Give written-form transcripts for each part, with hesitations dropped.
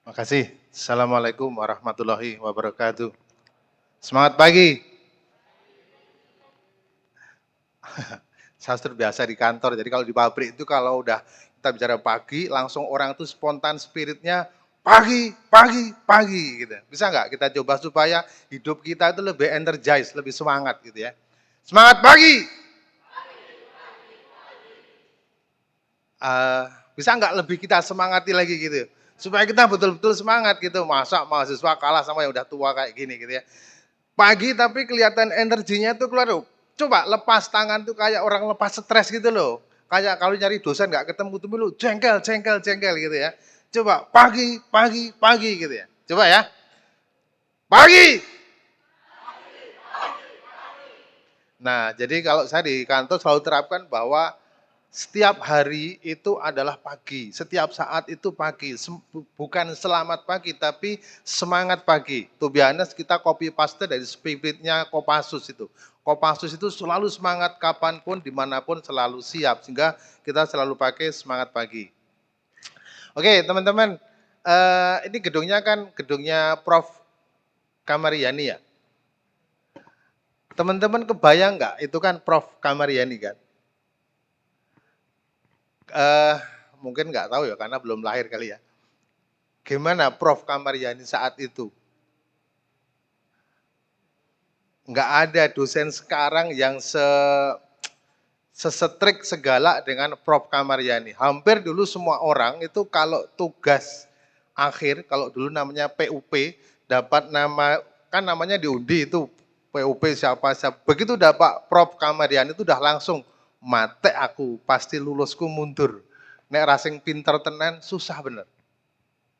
Makasih. Assalamualaikum warahmatullahi wabarakatuh. Semangat pagi. Saya terbiasa di kantor, jadi kalau di pabrik itu kalau udah kita bicara pagi, langsung orang itu spontan spiritnya pagi, pagi, pagi gitu. Bisa nggak kita coba supaya hidup kita itu lebih energize, lebih semangat gitu ya. Semangat pagi. Uh, Bisa nggak lebih kita semangati lagi gitu, supaya kita betul-betul semangat gitu. Masa mahasiswa kalah sama yang udah tua kayak gini gitu ya. Pagi tapi kelihatan energinya tuh keluar. Coba lepas tangan tuh kayak orang lepas stres gitu loh. Kayak kalau nyari dosen nggak ketemu tuh lu jengkel, jengkel, jengkel gitu ya. Coba pagi, pagi, pagi gitu ya. Coba ya. Pagi. Nah, jadi kalau saya di kantor selalu terapkan bahwa setiap hari itu adalah pagi, setiap saat itu pagi, bukan selamat pagi, tapi semangat pagi. To be honest, kita copy paste dari spiritnya Kopassus itu. Kopassus itu selalu semangat kapanpun, dimanapun selalu siap, sehingga kita selalu pakai semangat pagi. Oke, teman-teman, ini gedungnya kan gedungnya Prof. Kamariani ya. Teman-teman kebayang nggak? Itu kan Prof. Kamariani kan. Eh, Mungkin nggak tahu ya karena belum lahir kali ya. Gimana Prof. Kamariani saat itu? Nggak ada dosen sekarang yang sesetrik segala dengan Prof. Kamariani. Hampir dulu semua orang itu kalau tugas akhir, kalau dulu namanya PUP, dapat nama, kan namanya diundi itu, PUP siapa, siapa. Begitu dapat Prof. Kamariani itu udah langsung, mate aku, pasti lulusku mundur. Nek rasing pinter tenan, susah bener.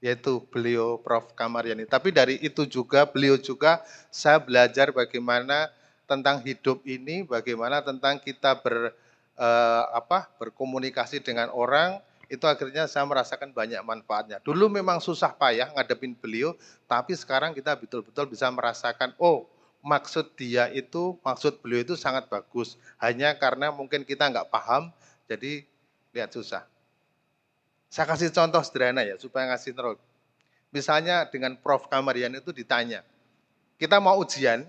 Yaitu beliau Prof. Kamariani. Tapi dari itu juga beliau juga saya belajar bagaimana tentang hidup ini, bagaimana tentang kita berkomunikasi dengan orang, itu akhirnya saya merasakan banyak manfaatnya. Dulu memang susah payah ngadepin beliau, tapi sekarang kita betul-betul bisa merasakan, oh maksud dia itu, maksud beliau itu sangat bagus. Hanya karena mungkin kita nggak paham, jadi lihat susah. Saya kasih contoh sederhana ya, supaya ngasih terus. Misalnya dengan Prof. Kamarian itu ditanya, kita mau ujian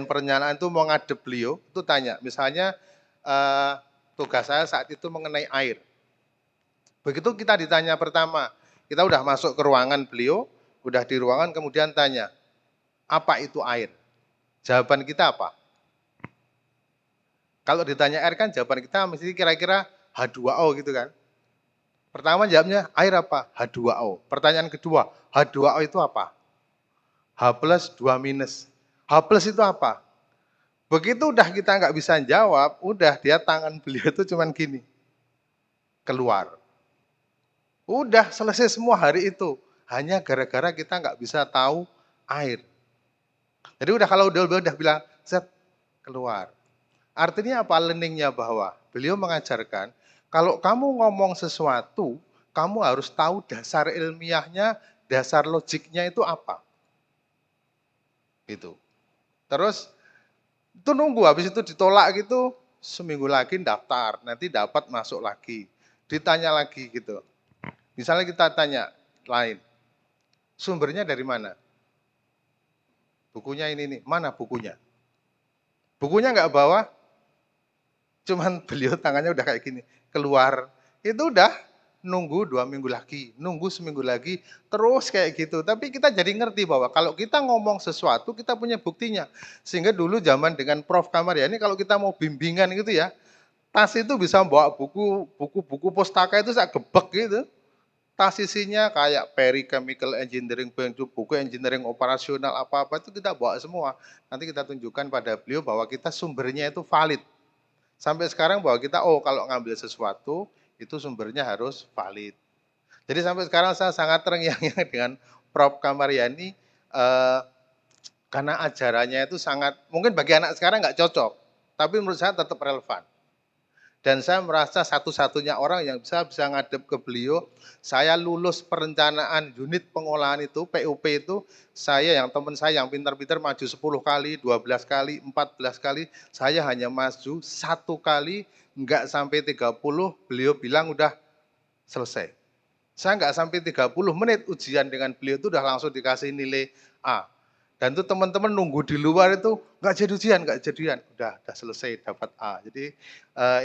perencanaan itu mau ngadep beliau, itu tanya, misalnya tugas saya saat itu mengenai air. Begitu kita ditanya pertama, kita udah masuk ke ruangan beliau, udah di ruangan kemudian tanya, apa itu air? Jawaban kita apa? Kalau ditanya air kan jawaban kita mesti kira-kira H2O gitu kan. Pertama jawabnya air apa? H2O. Pertanyaan kedua, H2O itu apa? H plus 2 minus. H plus itu apa? Begitu udah kita nggak bisa jawab, udah dia tangan beliau itu cuman gini, keluar. Udah selesai semua hari itu. Hanya gara-gara kita nggak bisa tahu air. Jadi udah kalau udah bilang, set, keluar. Artinya apa learningnya bahwa beliau mengajarkan, kalau kamu ngomong sesuatu, kamu harus tahu dasar ilmiahnya, dasar logiknya itu apa. Gitu. Terus itu nunggu habis itu ditolak gitu, seminggu lagi daftar, nanti dapat masuk lagi. Ditanya lagi gitu. Misalnya kita tanya lain, sumbernya dari mana? Bukunya ini nih, mana bukunya? Bukunya nggak bawa, cuman beliau tangannya udah kayak gini, keluar. Itu udah nunggu 2 minggu lagi, nunggu seminggu lagi, terus kayak gitu. Tapi kita jadi ngerti bahwa kalau kita ngomong sesuatu, kita punya buktinya. Sehingga dulu zaman dengan Prof. Kamariani, kalau kita mau bimbingan gitu ya, tas itu bisa bawa buku pustaka itu saya gebek gitu. Tas isinya kayak Perry Chemical Engineering, buku engineering operasional apa-apa itu kita bawa semua. Nanti kita tunjukkan pada beliau bahwa kita sumbernya itu valid. Sampai sekarang bahwa kita, oh kalau ngambil sesuatu, itu sumbernya harus valid. Jadi sampai sekarang saya sangat terngiang-ngiang dengan Prof. Kamariani, karena ajarannya itu sangat, mungkin bagi anak sekarang nggak cocok, tapi menurut saya tetap relevan. Dan saya merasa satu-satunya orang yang bisa ngadep ke beliau. Saya lulus perencanaan unit pengolahan itu, PUP itu, saya yang teman saya yang pintar-pintar maju 10 kali, 12 kali, 14 kali, saya hanya maju 1 kali, enggak sampai 30, beliau bilang udah selesai. Saya nggak sampai 30 menit ujian dengan beliau itu udah langsung dikasih nilai A. Dan itu teman-teman nunggu di luar itu nggak jadi ujian, nggak jadian. Udah selesai dapat A. Jadi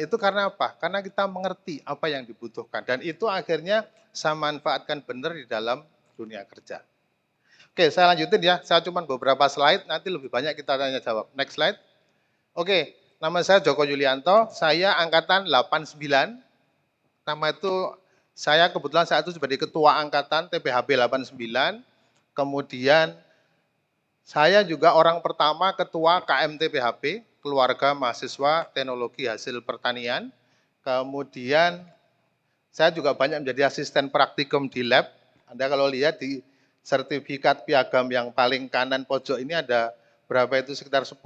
itu karena apa? Karena kita mengerti apa yang dibutuhkan. Dan itu akhirnya saya manfaatkan benar di dalam dunia kerja. Oke, saya lanjutin ya. Saya cuma beberapa slide, nanti lebih banyak kita tanya jawab. Next slide. Oke, nama saya Joko Yulianto, saya angkatan 89. Nama itu saya kebetulan saat itu sebagai ketua angkatan TPHB 89. Kemudian saya juga orang pertama ketua KMTPHP, Keluarga Mahasiswa Teknologi Hasil Pertanian. Kemudian saya juga banyak menjadi asisten praktikum di lab. Anda kalau lihat di sertifikat piagam yang paling kanan pojok ini ada berapa itu sekitar 10.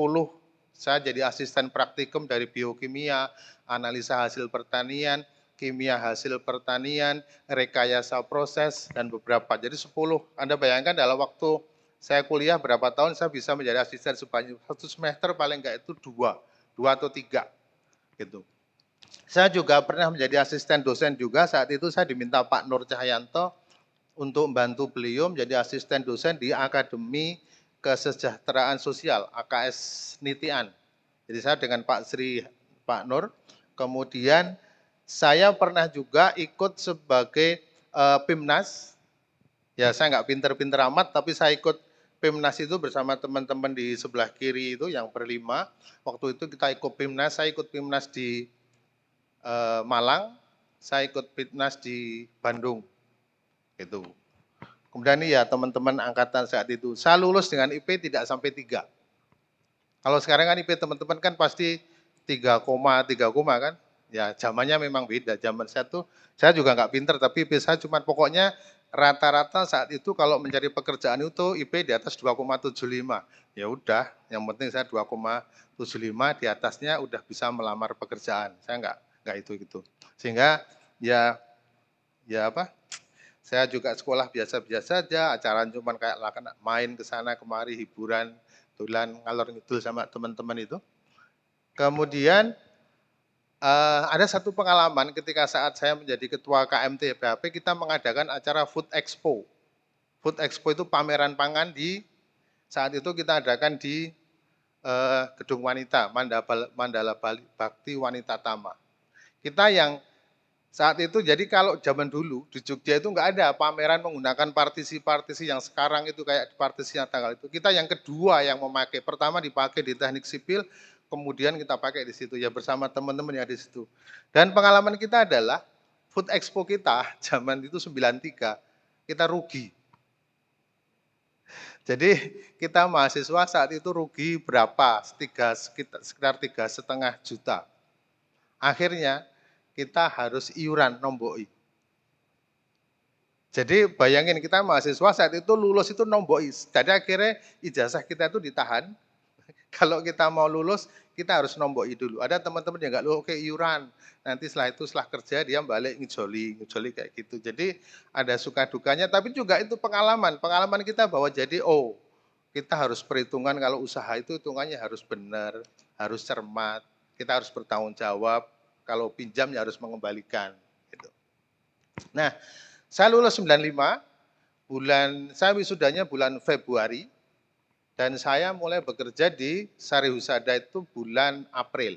Saya jadi asisten praktikum dari biokimia, analisa hasil pertanian, kimia hasil pertanian, rekayasa proses, dan beberapa. Jadi 10. Anda bayangkan dalam waktu saya kuliah berapa tahun saya bisa menjadi asisten sebanyak satu semester paling enggak itu dua atau tiga gitu. Saya juga pernah menjadi asisten dosen juga, saat itu saya diminta Pak Nur Cahyanto untuk membantu beliau menjadi asisten dosen di Akademi Kesejahteraan Sosial, AKS Nitian. Jadi saya dengan Pak Nur, kemudian saya pernah juga ikut sebagai PIMNAS, ya saya nggak pinter-pinter amat, tapi saya ikut PIMNAS itu bersama teman-teman di sebelah kiri itu yang berlima. Waktu itu kita ikut PIMNAS, saya ikut PIMNAS di Malang, saya ikut PIMNAS di Bandung. Gitu. Kemudian ini ya teman-teman angkatan saat itu, saya lulus dengan IP tidak sampai 3. Kalau sekarang kan IP teman-teman kan pasti 3, kan. Ya zamannya memang beda, zaman saya tuh, saya juga nggak pinter, tapi IP saya cuma pokoknya rata-rata saat itu kalau mencari pekerjaan itu IP di atas 2,75. Ya udah, yang penting saya 2,75, di atasnya udah bisa melamar pekerjaan. Saya nggak itu gitu. Sehingga ya apa? Saya juga sekolah biasa-biasa saja, acara cuma kayak main ke sana kemari, hiburan, tulan ngalor ngidul sama teman-teman itu. Kemudian ada satu pengalaman ketika saat saya menjadi ketua KMT PHP, kita mengadakan acara Food Expo. Food Expo itu pameran pangan di saat itu kita adakan di Gedung Wanita, Mandala Bakti Wanita Tama. Kita yang saat itu, jadi kalau zaman dulu di Jogja itu nggak ada pameran menggunakan partisi-partisi yang sekarang itu kayak partisi yang tanggal itu. Kita yang kedua yang memakai, pertama dipakai di teknik sipil, kemudian kita pakai di situ ya bersama teman-teman yang di situ. Dan pengalaman kita adalah Food Expo kita zaman itu 93, kita rugi. Jadi kita mahasiswa saat itu rugi berapa? Sekitar 3,5 juta. Akhirnya kita harus iuran nomboi. Jadi bayangin kita mahasiswa saat itu lulus itu nomboi. Jadi akhirnya ijazah kita itu ditahan. Kalau kita mau lulus, kita harus nomboi dulu. Ada teman-teman yang nggak lulus, oke iuran. Nanti setelah kerja dia balik ngejoli kayak gitu. Jadi ada suka dukanya, tapi juga itu pengalaman. Pengalaman kita bahwa jadi kita harus perhitungan kalau usaha itu hitungannya harus benar, harus cermat, kita harus bertanggung jawab. Kalau pinjam ya harus mengembalikan. Gitu. Nah, saya lulus 95, saya wisudanya bulan Februari, dan saya mulai bekerja di Sari Husada itu bulan April.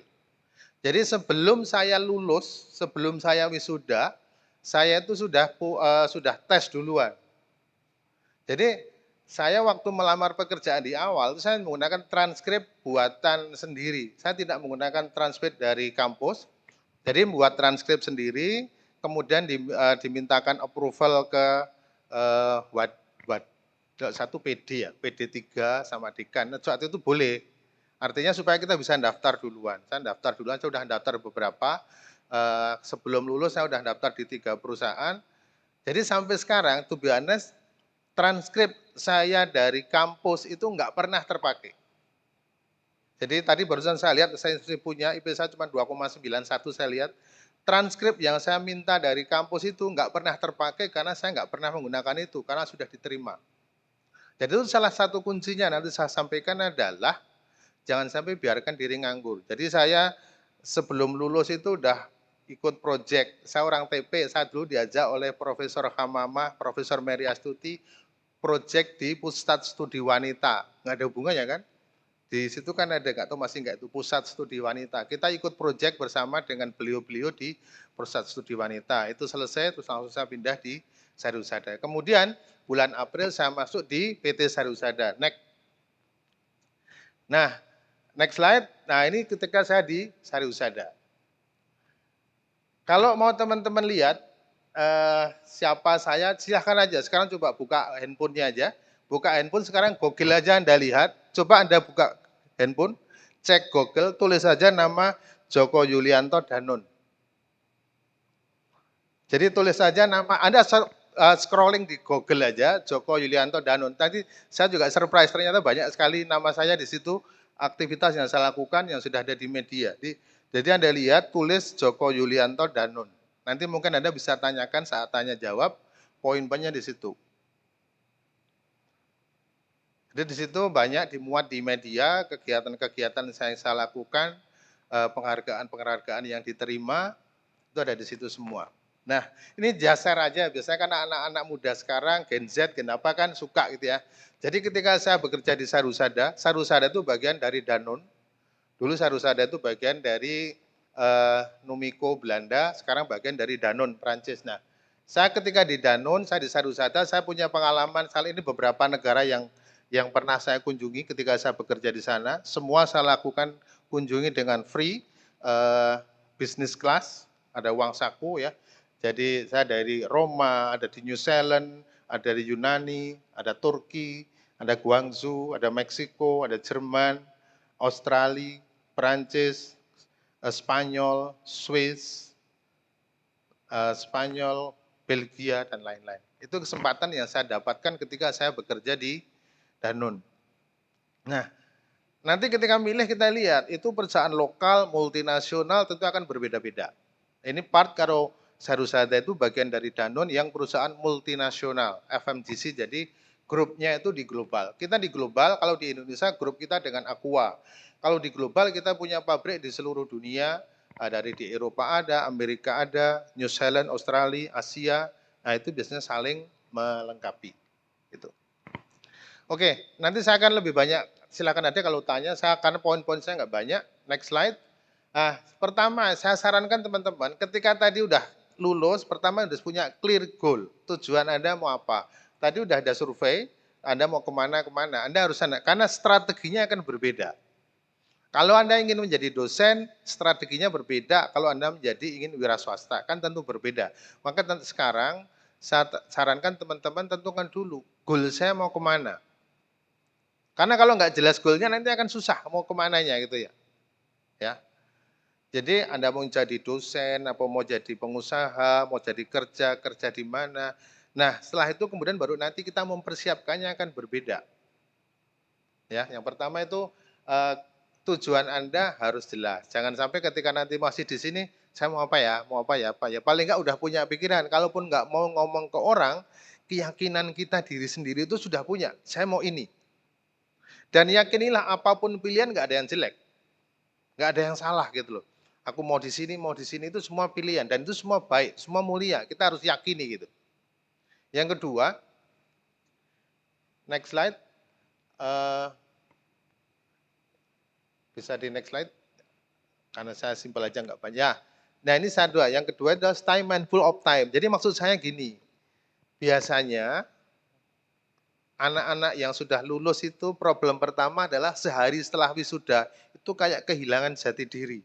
Jadi sebelum saya lulus, sebelum saya wisuda, saya itu sudah tes duluan. Jadi saya waktu melamar pekerjaan di awal, saya menggunakan transkrip buatan sendiri. Saya tidak menggunakan transkrip dari kampus, jadi membuat transkrip sendiri, kemudian dimintakan approval ke satu PD ya, PD3 sama Dekan. Saat itu boleh. Artinya supaya kita bisa daftar duluan. Saya daftar duluan, saya sudah daftar beberapa. Sebelum lulus saya sudah daftar di 3 perusahaan. Jadi sampai sekarang, to be honest, transkrip saya dari kampus itu nggak pernah terpakai. Jadi tadi barusan saya lihat, saya punya IP saya cuma 2,91 saya lihat. Transkrip yang saya minta dari kampus itu nggak pernah terpakai karena saya nggak pernah menggunakan itu, karena sudah diterima. Jadi itu salah satu kuncinya nanti saya sampaikan adalah jangan sampai biarkan diri nganggur. Jadi saya sebelum lulus itu udah ikut project. Saya orang TP, saya dulu diajak oleh Profesor Hamamah, Profesor Mary Astuti, project di Pusat Studi Wanita. Nggak ada hubungannya kan? Di situ kan ada, nggak tahu masih nggak itu, Pusat Studi Wanita. Kita ikut project bersama dengan beliau-beliau di Pusat Studi Wanita. Itu selesai, terus langsung saya pindah di Sarusada. Kemudian bulan April saya masuk di PT Sarusada. Nah, next slide. Nah, ini ketika saya di Sarusada. Kalau mau teman-teman lihat siapa saya, silahkan aja. Sekarang coba buka handphonenya aja. Buka handphone sekarang, Google aja Anda lihat. Coba Anda buka handphone, cek Google, tulis saja nama Joko Yulianto Danon. Jadi tulis saja nama, Anda scrolling di Google aja, Joko Yulianto Danon. Tadi saya juga surprise, ternyata banyak sekali nama saya di situ, aktivitas yang saya lakukan yang sudah ada di media. Jadi Anda lihat, tulis Joko Yulianto Danon. Nanti mungkin Anda bisa tanyakan saat tanya jawab, poin-poinnya di situ. Jadi di situ banyak dimuat di media, kegiatan-kegiatan yang saya lakukan, penghargaan-penghargaan yang diterima, itu ada di situ semua. Nah, ini jasar aja, biasanya kan anak-anak muda sekarang, Gen Z, Gen apa kan suka gitu ya. Jadi ketika saya bekerja di Sarusada, Sarusada itu bagian dari Danone. Dulu Sarusada itu bagian dari Numiko Belanda, sekarang bagian dari Danone Prancis. Nah, saya ketika di Danone, saya di Sarusada, saya punya pengalaman, saat ini beberapa negara yang pernah saya kunjungi ketika saya bekerja di sana, semua saya lakukan kunjungi dengan free, business class, ada uang saku ya. Jadi saya dari Roma, ada di New Zealand, ada dari Yunani, ada Turki, ada Guangzhou, ada Meksiko, ada Jerman, Australia, Perancis, Spanyol, Swiss, Spanyol, Belgia, dan lain-lain. Itu kesempatan yang saya dapatkan ketika saya bekerja di Danone. Nah, nanti ketika milih kita lihat, itu perusahaan lokal, multinasional tentu akan berbeda-beda. Ini part kalau Sarusada itu bagian dari Danone yang perusahaan multinasional, FMCG, jadi grupnya itu di global. Kita di global, kalau di Indonesia grup kita dengan Aqua. Kalau di global kita punya pabrik di seluruh dunia, dari di Eropa ada, Amerika ada, New Zealand, Australia, Asia, nah itu biasanya saling melengkapi. Gitu. Oke, nanti saya akan lebih banyak, silakan ada kalau tanya, saya karena poin-poin saya nggak banyak. Next slide. Nah, pertama saya sarankan teman-teman, ketika tadi udah lulus, pertama harus punya clear goal. Tujuan Anda mau apa? Tadi udah ada survei, Anda mau kemana, Anda harus sana, karena strateginya akan berbeda. Kalau Anda ingin menjadi dosen, strateginya berbeda. Kalau Anda menjadi ingin wira swasta, kan tentu berbeda. Maka sekarang saya sarankan teman-teman tentukan dulu, goal saya mau kemana. Karena kalau nggak jelas goalnya nanti akan susah mau kemananya gitu ya. Ya. Jadi Anda mau jadi dosen, apa mau jadi pengusaha, mau jadi kerja di mana. Nah setelah itu kemudian baru nanti kita mempersiapkannya akan berbeda. Ya, yang pertama itu tujuan Anda harus jelas. Jangan sampai ketika nanti masih di sini, saya mau apa ya, mau apa ya, apa ya. Paling nggak udah punya pikiran. Kalaupun nggak mau ngomong ke orang, keyakinan kita diri sendiri itu sudah punya. Saya mau ini. Dan yakinilah apapun pilihan nggak ada yang jelek. Nggak ada yang salah gitu loh. Aku mau di sini itu semua pilihan. Dan itu semua baik, semua mulia. Kita harus yakini gitu. Yang kedua, next slide. Bisa di next slide. Karena saya simpel aja nggak banyak. Nah ini satu. Yang kedua adalah stay mindful of time. Jadi maksud saya gini. Biasanya anak-anak yang sudah lulus itu problem pertama adalah sehari setelah wisuda itu kayak kehilangan jati diri.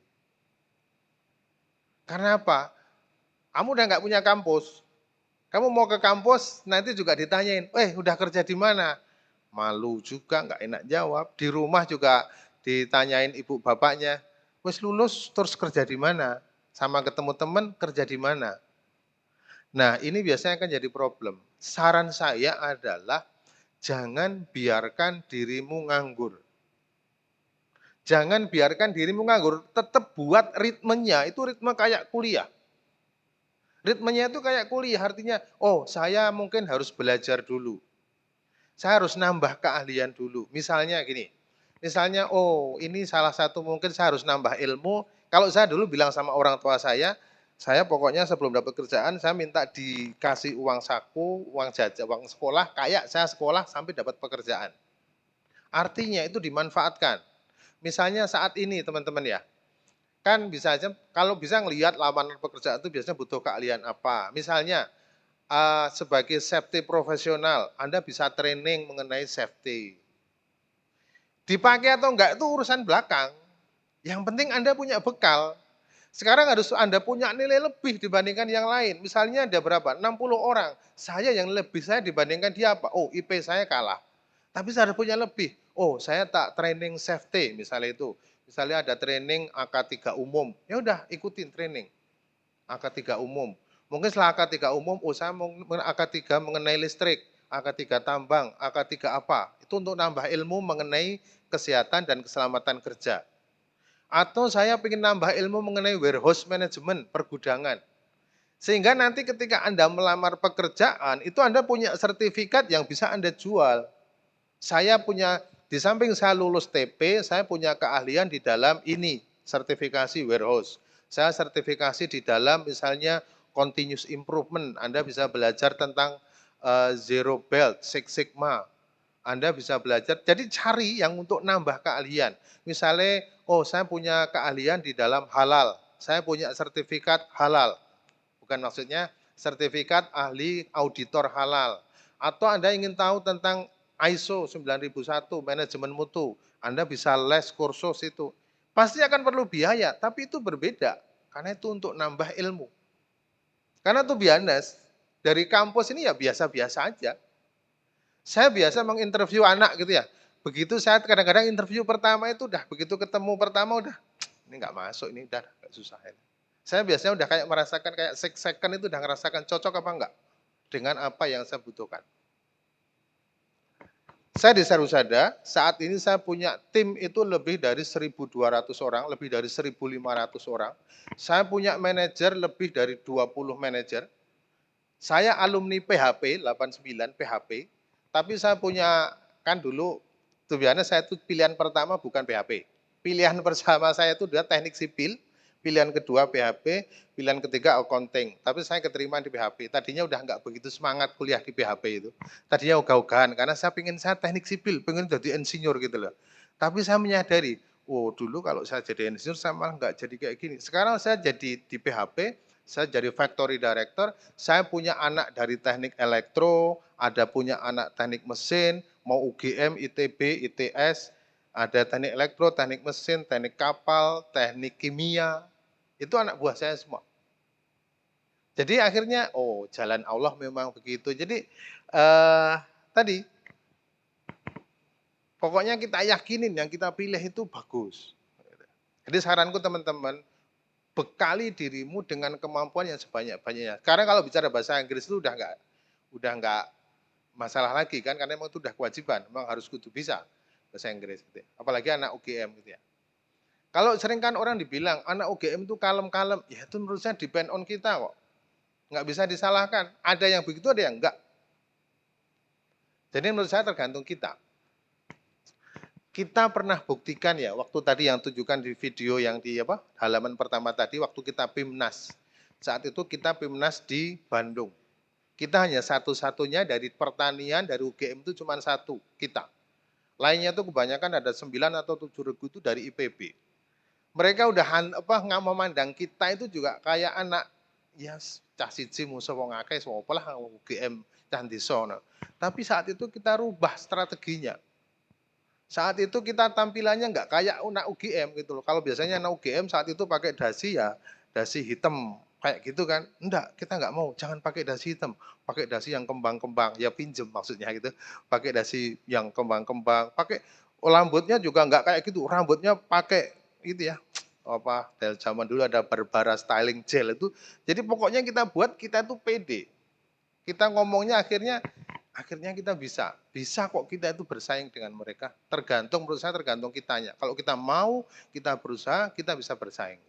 Karena apa? Kamu udah nggak punya kampus. Kamu mau ke kampus nanti juga ditanyain, udah kerja di mana? Malu juga, nggak enak jawab. Di rumah juga ditanyain ibu bapaknya, wes lulus terus kerja di mana? Sama ketemu teman kerja di mana? Nah ini biasanya akan jadi problem. Saran saya adalah jangan biarkan dirimu nganggur. Jangan biarkan dirimu nganggur, tetap buat ritmenya, itu ritme kayak kuliah. Ritmenya itu kayak kuliah, artinya, saya mungkin harus belajar dulu. Saya harus nambah keahlian dulu. Misalnya gini, ini salah satu mungkin saya harus nambah ilmu. Kalau saya dulu bilang sama orang tua saya Saya pokoknya sebelum dapat kerjaan, saya minta dikasih uang saku, uang jajan, uang sekolah, kayak saya sekolah sampai dapat pekerjaan. Artinya itu dimanfaatkan. Misalnya saat ini teman-teman ya, kan bisa aja kalau bisa ngelihat lamaran pekerjaan itu biasanya butuh keahlian apa. Misalnya sebagai safety profesional, Anda bisa training mengenai safety. Dipakai atau enggak itu urusan belakang. Yang penting Anda punya bekal. Sekarang harus Anda punya nilai lebih dibandingkan yang lain. Misalnya ada berapa? 60 orang. Saya yang lebih saya dibandingkan dia apa? Oh, IP saya kalah. Tapi saya harus punya lebih. Oh, saya tak training safety misalnya itu. Misalnya ada training AK3 umum. Ya udah, ikutin training AK3 umum. Mungkin setelah AK3 umum, oh saya mau AK3 mengenai listrik, AK3 tambang, AK3 apa. Itu untuk nambah ilmu mengenai kesehatan dan keselamatan kerja. Atau saya ingin nambah ilmu mengenai warehouse management, pergudangan. Sehingga nanti ketika Anda melamar pekerjaan, itu Anda punya sertifikat yang bisa Anda jual. Saya punya, di samping saya lulus TP, saya punya keahlian di dalam ini, sertifikasi warehouse. Saya sertifikasi di dalam misalnya continuous improvement, Anda bisa belajar tentang zero belt, Six Sigma, Anda bisa belajar, jadi cari yang untuk nambah keahlian. Misalnya, oh saya punya keahlian di dalam halal, saya punya sertifikat halal. Bukan maksudnya sertifikat ahli auditor halal. Atau Anda ingin tahu tentang ISO 9001, manajemen mutu, Anda bisa les kursus itu. Pasti akan perlu biaya, tapi itu berbeda. Karena itu untuk nambah ilmu. Karena tuh biasa, dari kampus ini ya biasa-biasa aja. Saya biasa menginterview anak gitu ya. Begitu saya kadang-kadang interview pertama itu udah, begitu ketemu pertama udah, ini nggak masuk, ini udah agak susah. Saya biasanya udah kayak merasakan kayak second itu udah ngerasakan cocok apa enggak dengan apa yang saya butuhkan. Saya di Sarusada, saat ini saya punya tim itu lebih dari 1.200 orang, lebih dari 1.500 orang. Saya punya manajer lebih dari 20 manajer. Saya alumni PHP 89 PHP, tapi saya punya kan dulu tujuannya saya itu pilihan pertama bukan PHP. Pilihan pertama saya itu adalah teknik sipil, pilihan kedua PHP, pilihan ketiga accounting. Tapi saya keterima di PHP. Tadinya udah nggak begitu semangat kuliah di PHP itu. Tadinya ogah-ogahan karena saya pengen saya teknik sipil, pengen jadi insinyur gitu loh. Tapi saya menyadari, oh dulu kalau saya jadi insinyur saya malah nggak jadi kayak gini. Sekarang saya jadi di PHP, saya jadi factory director, saya punya anak dari teknik elektro, ada punya anak teknik mesin, mau UGM, ITB, ITS, ada teknik elektro, teknik mesin, teknik kapal, teknik kimia, itu anak buah saya semua. Jadi akhirnya, oh jalan Allah memang begitu. Jadi tadi, pokoknya kita yakinin yang kita pilih itu bagus. Jadi saranku teman-teman, bekali dirimu dengan kemampuan yang sebanyak-banyaknya. Karena kalau bicara bahasa Inggris itu udah nggak masalah lagi kan, karena memang itu udah kewajiban, memang harus kudu bisa bahasa Inggris gitu ya. Apalagi anak UGM gitu ya. Kalau sering kan orang dibilang anak UGM itu kalem-kalem, ya itu menurut saya depend on kita kok. Nggak bisa disalahkan. Ada yang begitu, ada yang enggak. Jadi menurut saya tergantung kita. Kita pernah buktikan ya, waktu tadi yang tunjukkan di video yang di halaman pertama tadi, waktu kita PIMNAS. Saat itu kita PIMNAS di Bandung. Kita hanya satu-satunya dari pertanian, dari UGM itu cuma satu, kita. Lainnya itu kebanyakan ada 9 atau 7 regu itu dari IPB. Mereka udah nggak memandang kita itu juga kayak anak ya cah siji musuh wong akeh lah UGM cah desa. Tapi saat itu kita rubah strateginya. Saat itu kita tampilannya nggak kayak anak UGM gitu loh. Kalau biasanya anak UGM saat itu pakai dasi ya dasi hitam kayak gitu kan. Enggak, kita nggak mau. Jangan pakai dasi hitam. Pakai dasi yang kembang-kembang. Ya pinjem maksudnya gitu. Pakai dasi yang kembang-kembang. Pakai rambutnya juga nggak kayak gitu. Rambutnya pakai itu ya dari zaman dulu ada Barbara styling gel itu. Jadi pokoknya kita buat kita itu pede. Kita ngomongnya akhirnya kita bisa kok kita itu bersaing dengan mereka. Tergantung menurut saya tergantung kitanya. Kalau kita mau, kita berusaha, kita bisa bersaing.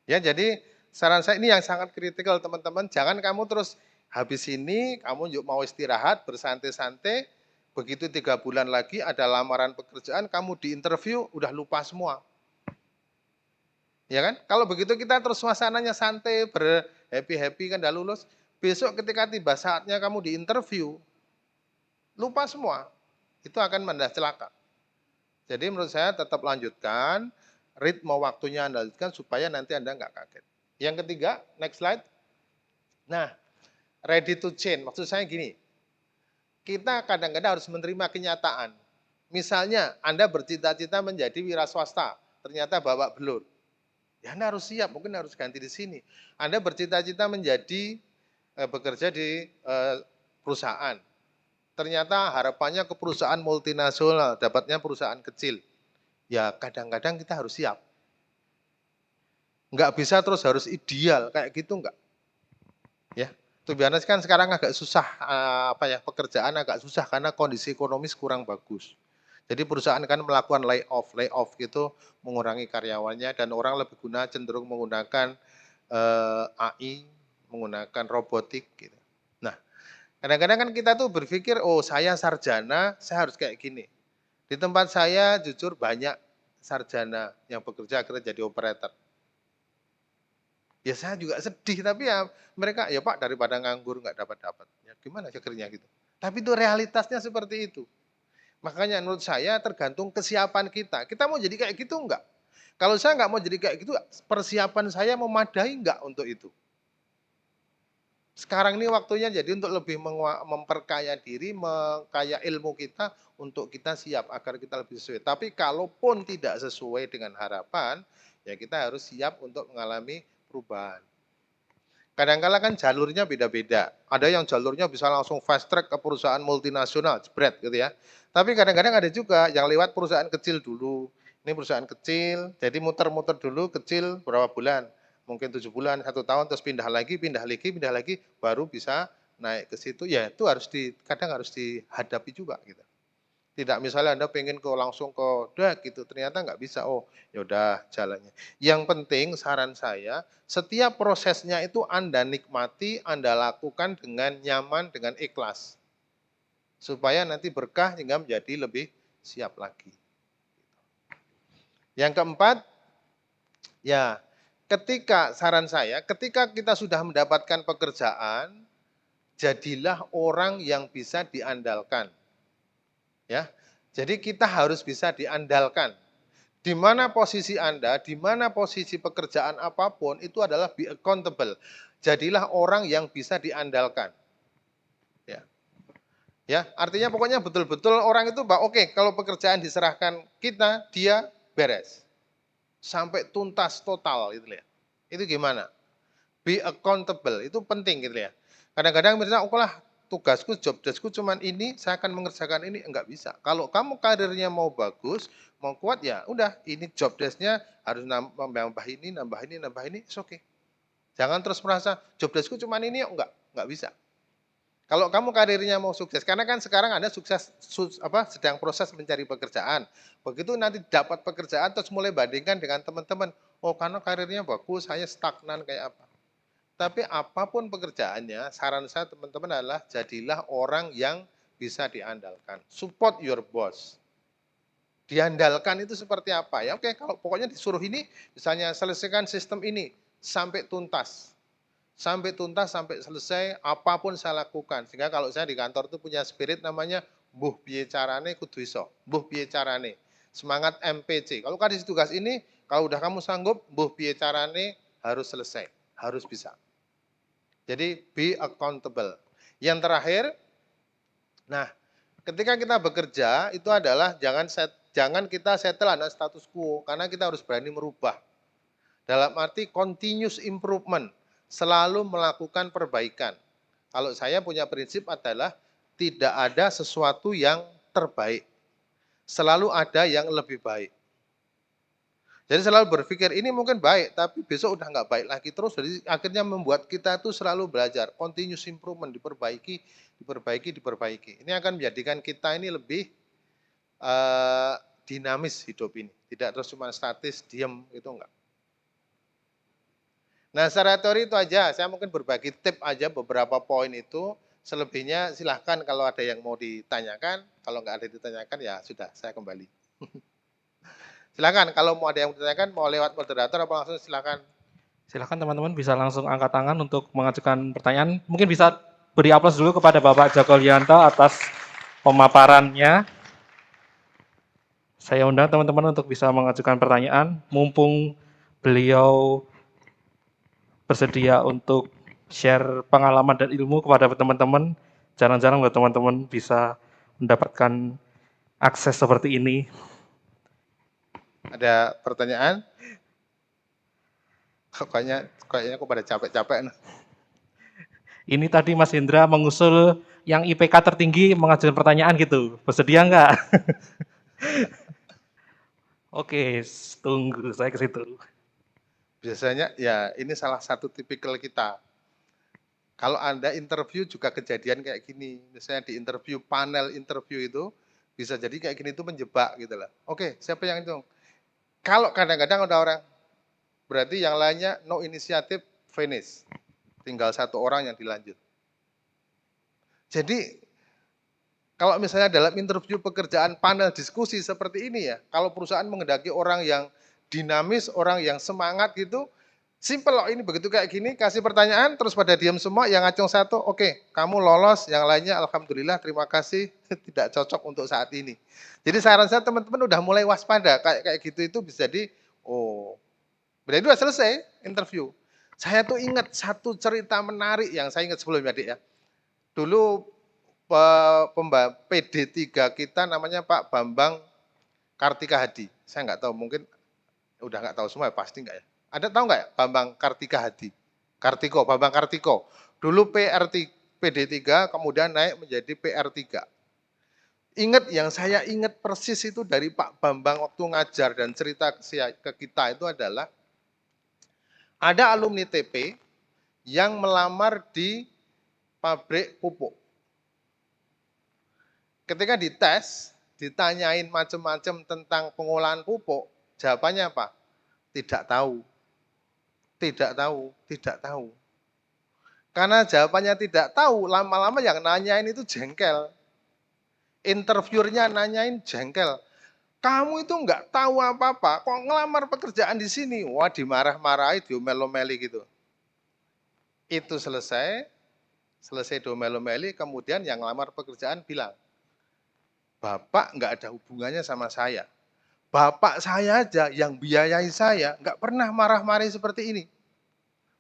Ya jadi saran saya ini yang sangat kritikal teman-teman. Jangan kamu terus habis ini kamu yuk mau istirahat bersantai-santai. Begitu 3 bulan lagi ada lamaran pekerjaan, kamu di interview udah lupa semua. Ya kan? Kalau begitu kita terus suasananya santai, berhappy-happy kan udah lulus, besok ketika tiba saatnya kamu diinterview, lupa semua. Itu akan mendah celaka. Jadi menurut saya tetap lanjutkan, ritme waktunya Anda lanjutkan supaya nanti Anda nggak kaget. Yang ketiga, next slide. Nah, ready to change. Maksud saya gini, kita kadang-kadang harus menerima kenyataan. Misalnya, Anda bercita-cita menjadi wira swasta, ternyata babak belur. Ya Anda harus siap, mungkin harus ganti di sini. Anda bercita-cita menjadi bekerja di perusahaan. Ternyata harapannya ke perusahaan multinasional, dapatnya perusahaan kecil. Ya kadang-kadang kita harus siap. Nggak bisa terus harus ideal, kayak gitu nggak. Ya, to be honest kan sekarang agak susah, pekerjaan agak susah karena kondisi ekonomis kurang bagus. Jadi perusahaan kan melakukan layoff gitu, mengurangi karyawannya dan orang lebih cenderung menggunakan AI, menggunakan robotik gitu. Nah, kadang-kadang kan kita tuh berpikir, oh saya sarjana, saya harus kayak gini. Di tempat saya jujur banyak sarjana yang bekerja akhirnya jadi operator. Ya saya juga sedih, tapi ya mereka, ya Pak daripada nganggur nggak dapat-dapat. Ya gimana akhirnya gitu. Tapi itu realitasnya seperti itu. Makanya menurut saya tergantung kesiapan kita. Kita mau jadi kayak gitu enggak? Kalau saya nggak mau jadi kayak gitu, persiapan saya memadai enggak untuk itu? Sekarang ini waktunya jadi untuk lebih memperkaya diri, mengkaya ilmu kita untuk kita siap agar kita lebih sesuai. Tapi kalaupun tidak sesuai dengan harapan, ya kita harus siap untuk mengalami perubahan. Kadang-kala kan jalurnya beda-beda. Ada yang jalurnya bisa langsung fast track ke perusahaan multinasional, jebret gitu ya. Tapi kadang-kadang ada juga yang lewat perusahaan kecil dulu. Ini perusahaan kecil, jadi muter-muter dulu kecil berapa bulan. Mungkin 7 bulan, 1 tahun, terus pindah lagi, baru bisa naik ke situ. Ya itu kadang harus dihadapi juga gitu. Tidak misalnya Anda pengen langsung ke gitu, ternyata nggak bisa. Oh, ya udah jalannya. Yang penting saran saya, setiap prosesnya itu Anda nikmati, Anda lakukan dengan nyaman, dengan ikhlas. Supaya nanti berkah hingga menjadi lebih siap lagi. Yang keempat, ya saran saya, ketika kita sudah mendapatkan pekerjaan, jadilah orang yang bisa diandalkan. Ya, jadi kita harus bisa diandalkan. Di mana posisi Anda, di mana posisi pekerjaan apapun, itu adalah be accountable. Jadilah orang yang bisa diandalkan. Ya, ya artinya pokoknya betul-betul orang itu, oke, kalau pekerjaan diserahkan kita, dia beres. Sampai tuntas total gitu ya. Itu gimana? Be accountable, itu penting gitu ya. Kadang-kadang misalnya, oh lah tugasku, job deskku cuman ini, saya akan mengerjakan ini, enggak bisa. Kalau kamu karirnya mau bagus, mau kuat ya udah, ini job desknya harus nambah ini, nambah ini, nambah ini, it's okay. Jangan terus merasa job deskku cuman ini, enggak bisa. Kalau kamu karirnya mau sukses, karena kan sekarang Anda sedang proses mencari pekerjaan. Begitu nanti dapat pekerjaan terus mulai bandingkan dengan teman-teman. Oh, karena karirnya bagus, saya stagnan kayak apa. Tapi apapun pekerjaannya, saran saya teman-teman adalah jadilah orang yang bisa diandalkan. Support your boss. Diandalkan itu seperti apa ya? Oke, kalau pokoknya disuruh ini, misalnya selesaikan sistem ini sampai tuntas. Sampai tuntas, sampai selesai, apapun saya lakukan. Sehingga kalau saya di kantor itu punya spirit namanya mbuh piye carane kudu iso. Mbuh piye carane. Semangat MPC. Kalau kasih tugas ini, kalau udah kamu sanggup, mbuh piye carane harus selesai, harus bisa. Jadi be accountable. Yang terakhir, nah ketika kita bekerja itu adalah jangan kita settle dengan status quo karena kita harus berani merubah. Dalam arti continuous improvement, selalu melakukan perbaikan. Kalau saya punya prinsip adalah tidak ada sesuatu yang terbaik. Selalu ada yang lebih baik. Jadi selalu berpikir ini mungkin baik, tapi besok udah nggak baik lagi terus. Jadi akhirnya membuat kita tuh selalu belajar, continuous improvement, diperbaiki, diperbaiki, diperbaiki. Ini akan menjadikan kita ini lebih dinamis hidup ini. Tidak terus cuma statis, diam, itu enggak. Nah secara teori itu aja, saya mungkin berbagi tip aja beberapa poin itu. Selebihnya silahkan kalau ada yang mau ditanyakan, kalau nggak ada ditanyakan ya sudah, saya kembali. Silakan kalau mau ada yang ditanyakan, mau lewat moderator apa langsung silakan. Silakan teman-teman bisa langsung angkat tangan untuk mengajukan pertanyaan. Mungkin bisa beri aplaus dulu kepada Bapak Joko Lianto atas pemaparannya. Saya undang teman-teman untuk bisa mengajukan pertanyaan, mumpung beliau bersedia untuk share pengalaman dan ilmu kepada teman-teman. Jarang-jarang loh teman-teman bisa mendapatkan akses seperti ini. Ada pertanyaan? Kayaknya kok pada capek-capek. Ini tadi Mas Hendra mengusul yang IPK tertinggi mengajukan pertanyaan gitu. Bersedia nggak? Oke, tunggu saya ke situ. Biasanya ya ini salah satu tipikal kita. Kalau Anda interview juga kejadian kayak gini. Misalnya di interview, panel interview itu bisa jadi kayak gini itu menjebak gitu lah. Oke, siapa yang itu? Kalau kadang-kadang ada orang, berarti yang lainnya no inisiatif, finish. Tinggal satu orang yang dilanjut. Jadi kalau misalnya dalam interview pekerjaan panel diskusi seperti ini ya, kalau perusahaan menghendaki orang yang dinamis, orang yang semangat gitu, simple loh ini begitu kayak gini, kasih pertanyaan, terus pada diam semua, yang ngacung satu, oke, kamu lolos, yang lainnya alhamdulillah, terima kasih, tidak cocok untuk saat ini. Jadi saran saya teman-teman udah mulai waspada, kayak gitu itu bisa jadi, oh, berarti udah selesai interview. Saya tuh ingat satu cerita menarik yang saya ingat sebelumnya, Dik ya. Dulu PD3 kita namanya Pak Bambang Kartika Hadi. Saya nggak tahu, mungkin udah nggak tahu semua, pasti nggak ya. Ada tahu nggak ya Bambang Kartika Hadi? Kartiko, Bambang Kartiko. Dulu PD3, kemudian naik menjadi PR3. Ingat, yang saya ingat persis itu dari Pak Bambang waktu ngajar dan cerita ke kita itu adalah ada alumni TP yang melamar di pabrik pupuk. Ketika dites, ditanyain macam-macam tentang pengolahan pupuk, jawabannya apa? Tidak tahu, tidak tahu, tidak tahu. Karena jawabannya tidak tahu, lama-lama yang nanyain itu jengkel. Interviewernya nanyain jengkel. Kamu itu nggak tahu apa-apa, kok ngelamar pekerjaan di sini? Wah, dimarah-marahi, diomel-omeli gitu. Itu selesai diomel-omeli, kemudian yang ngelamar pekerjaan bilang, Bapak nggak ada hubungannya sama saya. Bapak saya aja yang biayai saya, nggak pernah marah-marahi seperti ini.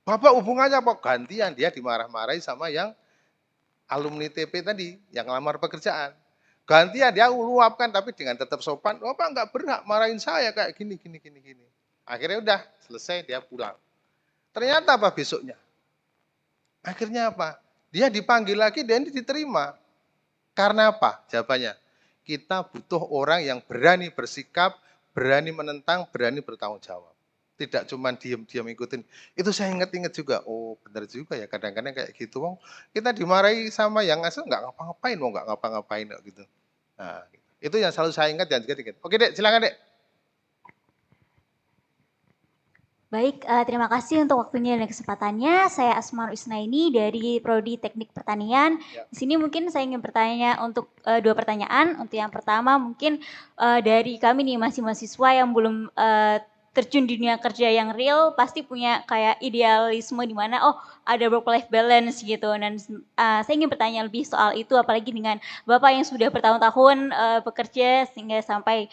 Bapak hubungannya apa? Gantian, dia dimarah-marahi sama yang alumni TP tadi, yang lamar pekerjaan. Gantian dia luapkan, tapi dengan tetap sopan, Bapak nggak berhak marahin saya kayak gini, gini, gini, gini. Akhirnya udah, selesai, dia pulang. Ternyata apa besoknya? Akhirnya apa? Dia dipanggil lagi dan diterima. Karena apa? Jawabannya, kita butuh orang yang berani bersikap, berani menentang, berani bertanggung jawab. Tidak cuma diam-diam ikutin. Itu saya ingat-ingat juga. Oh, benar juga ya. Kadang-kadang kayak gitu. Wong, kita dimarahi sama yang ngasih nggak ngapa-ngapain, mau nggak ngapa-ngapain gitu. Nah, itu yang selalu saya ingat dan juga ingat. Oke, Dek, silakan, Dek. Baik, terima kasih untuk waktunya dan kesempatannya. Saya Asmar Isnaini dari Prodi Teknik Pertanian. Ya. Di sini mungkin saya ingin bertanya untuk dua pertanyaan. Untuk yang pertama mungkin dari kami nih masih mahasiswa yang belum terjun di dunia kerja yang real, pasti punya kayak idealisme di mana oh ada work life balance gitu. Dan saya ingin bertanya lebih soal itu, apalagi dengan Bapak yang sudah bertahun-tahun bekerja sehingga sampai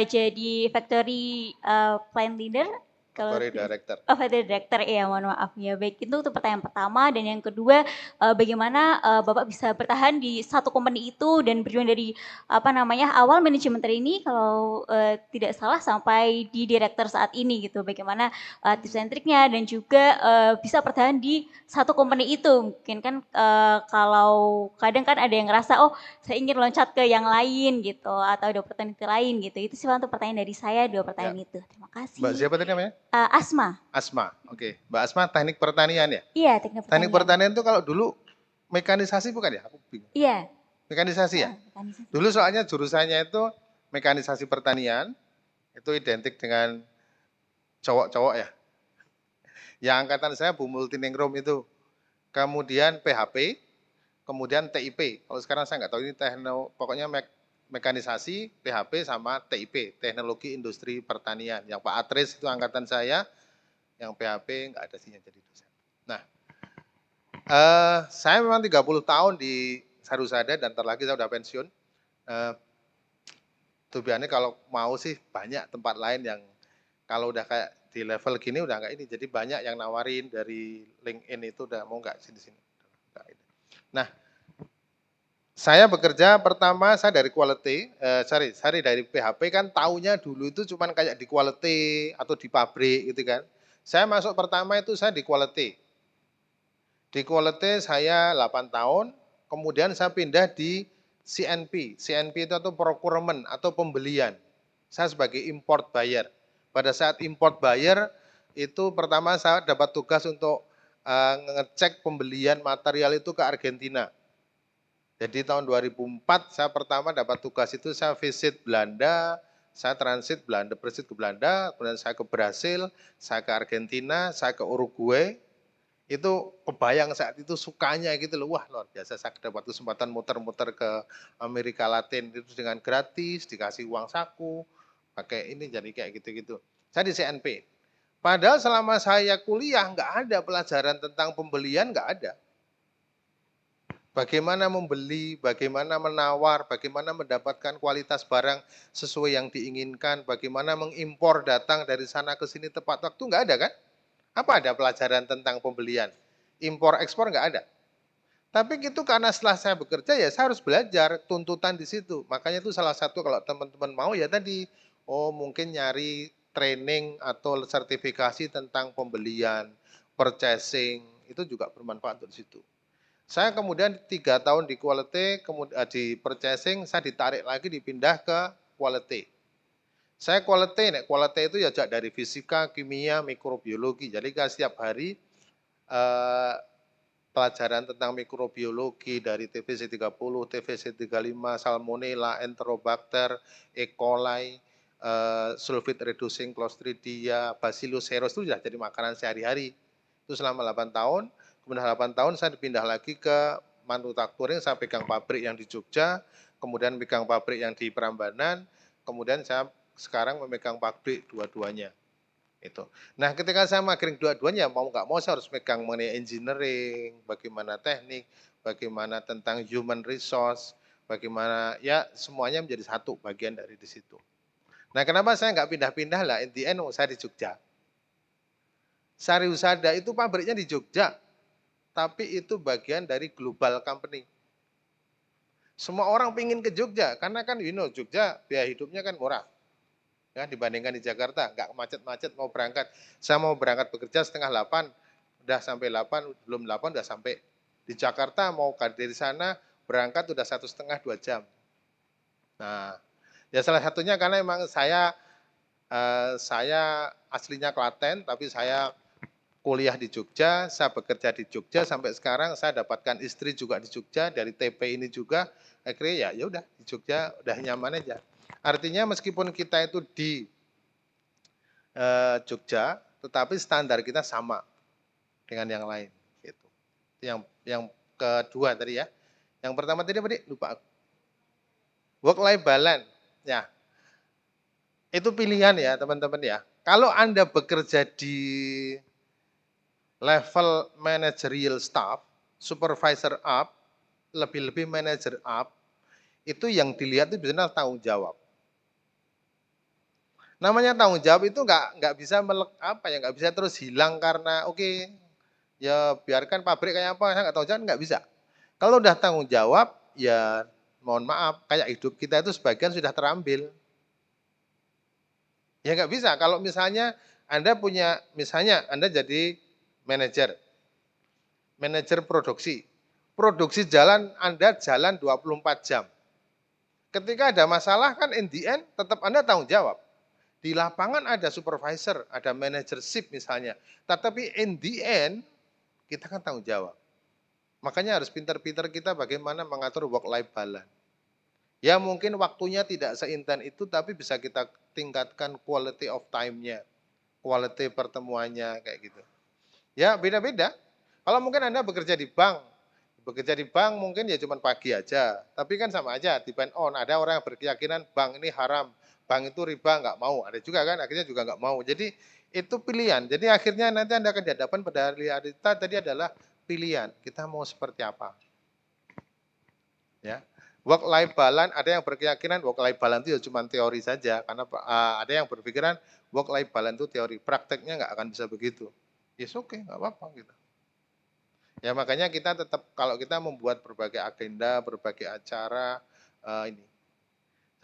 jadi factory plant leader. Factory Director. Factory Director, ya mohon maaf ya. Baik, itu untuk pertanyaan pertama. Dan yang kedua, bagaimana Bapak bisa bertahan di satu company itu dan berjuang dari awal manajemen trainee kalau tidak salah sampai di director saat ini gitu. Bagaimana tips and triknya dan juga bisa bertahan di satu company itu. Mungkin kan kalau kadang kan ada yang ngerasa oh saya ingin loncat ke yang lain gitu atau ada opportunity lain gitu. Itu sih untuk pertanyaan dari saya, dua pertanyaan itu. Terima kasih. Mbak siapa tadi namanya? Asma. Asma, oke. Mbak Asma, teknik pertanian ya? Iya, teknik pertanian. Teknik pertanian itu kalau dulu mekanisasi bukan ya? Aku bingung. Iya. Mekanisasi ya? Mekanisasi. Dulu soalnya jurusannya itu mekanisasi pertanian, itu identik dengan cowok-cowok ya. Yang angkatan saya Bu Multiningrum itu. Kemudian PHP, kemudian TIP. Kalau sekarang saya nggak tahu ini pokoknya mekanisasi, PHP sama TIP, Teknologi Industri Pertanian. Yang Pak Atris itu angkatan saya, yang PHP nggak ada sih yang jadi dosen. Nah, saya memang 30 tahun di Sarusada dan ntar lagi saya udah pensiun. Tujuannya kalau mau sih banyak tempat lain yang kalau udah kayak di level gini udah nggak ini. Jadi banyak yang nawarin dari LinkedIn itu udah mau nggak sini-sini. Nah, saya bekerja pertama saya dari quality, sorry dari PHP kan taunya dulu itu cuman kayak di quality atau di pabrik gitu kan. Saya masuk pertama itu saya di quality. Di quality saya 8 tahun, kemudian saya pindah di CNP. CNP itu atau procurement atau pembelian. Saya sebagai import buyer. Pada saat import buyer itu pertama saya dapat tugas untuk ngecek pembelian material itu ke Argentina. Jadi tahun 2004 saya pertama dapat tugas itu saya visit Belanda, saya transit Belanda, visit ke Belanda, kemudian saya ke Brasil, saya ke Argentina, saya ke Uruguay. Itu kebayang saat itu sukanya gitu loh, wah luar biasa saya dapat kesempatan muter-muter ke Amerika Latin itu dengan gratis, dikasih uang saku, pakai ini jadi kayak gitu-gitu. Saya di CNP. Padahal selama saya kuliah nggak ada pelajaran tentang pembelian, nggak ada. Bagaimana membeli, bagaimana menawar, bagaimana mendapatkan kualitas barang sesuai yang diinginkan, bagaimana mengimpor datang dari sana ke sini tepat waktu, nggak ada kan? Apa ada pelajaran tentang pembelian? Impor ekspor nggak ada. Tapi itu karena setelah saya bekerja ya saya harus belajar tuntutan di situ. Makanya itu salah satu kalau teman-teman mau ya tadi, oh mungkin nyari training atau sertifikasi tentang pembelian, purchasing, itu juga bermanfaat untuk situ. Saya kemudian 3 tahun di quality, kemudian di purchasing, saya ditarik lagi dipindah ke quality. Saya quality itu ya dari fisika, kimia, mikrobiologi. Jadi kan setiap hari pelajaran tentang mikrobiologi dari TVC 30, TVC 35, Salmonella, Enterobacter, E. coli, sulfate reducing Clostridia, Bacillus cereus itu sudah jadi makanan sehari-hari. Itu selama 8 tahun. Kemudian 8 tahun saya dipindah lagi ke manufacturing, saya pegang pabrik yang di Jogja, kemudian pegang pabrik yang di Prambanan, kemudian saya sekarang memegang pabrik dua-duanya. Itu. Nah, ketika saya magang dua-duanya, mau nggak mau saya harus megang mengenai engineering, bagaimana teknik, bagaimana tentang human resource, bagaimana ya semuanya menjadi satu bagian dari di situ. Nah, kenapa saya nggak pindah-pindah lah? In the end, saya di Jogja. Sari Husada itu pabriknya di Jogja, tapi itu bagian dari global company. Semua orang pingin ke Jogja, karena kan Jogja biaya hidupnya kan murah. Ya, dibandingkan di Jakarta, nggak macet-macet mau berangkat. Saya mau berangkat bekerja setengah 8, udah sampai 8, belum 8 udah sampai. Di Jakarta mau dari sana berangkat udah 1,5-2 jam. Nah, ya salah satunya karena memang saya aslinya Klaten, tapi saya kuliah di Jogja, saya bekerja di Jogja sampai sekarang saya dapatkan istri juga di Jogja dari TP ini juga. Akhirnya ya udah di Jogja udah nyaman aja. Artinya meskipun kita itu di Jogja, tetapi standar kita sama dengan yang lain. Gitu. Yang kedua tadi ya. Yang pertama tadi apa nih? Lupa aku. Work life balance. Ya. Itu pilihan ya teman-teman ya. Kalau Anda bekerja di level managerial staff, supervisor up, lebih-lebih manager up, itu yang dilihat itu biasanya tanggung jawab. Namanya tanggung jawab itu nggak bisa nggak bisa terus hilang karena oke, ya biarkan pabrik kayak apa saya nggak tahu jangan nggak bisa. Kalau udah tanggung jawab ya mohon maaf kayak hidup kita itu sebagian sudah terambil. Ya nggak bisa kalau misalnya Anda punya misalnya Anda jadi manajer produksi. Produksi jalan Anda jalan 24 jam. Ketika ada masalah kan in the end tetap Anda tanggung jawab. Di lapangan ada supervisor, ada manajership misalnya. Tetapi in the end, kita kan tanggung jawab. Makanya harus pintar-pintar kita bagaimana mengatur work-life balance. Ya mungkin waktunya tidak seinten itu, tapi bisa kita tingkatkan quality of time-nya. Quality pertemuannya, kayak gitu. Ya beda-beda. Kalau mungkin Anda bekerja di bank, Bekerja di bank mungkin ya cuma pagi aja, tapi kan sama aja, depend on. Ada orang yang berkeyakinan bank ini haram, bank itu riba, nggak mau. Ada juga kan, akhirnya juga nggak mau. Jadi itu pilihan. Jadi akhirnya nanti Anda akan dihadapkan pada realita tadi adalah pilihan. Kita mau seperti apa? Ya. Work life balance, ada yang berkeyakinan work life balance itu ya cuma teori saja, karena ada yang berpikiran work life balance itu teori, prakteknya nggak akan bisa begitu. Yes, oke, nggak apa-apa gitu. Ya makanya kita tetap kalau kita membuat berbagai agenda, berbagai acara ini.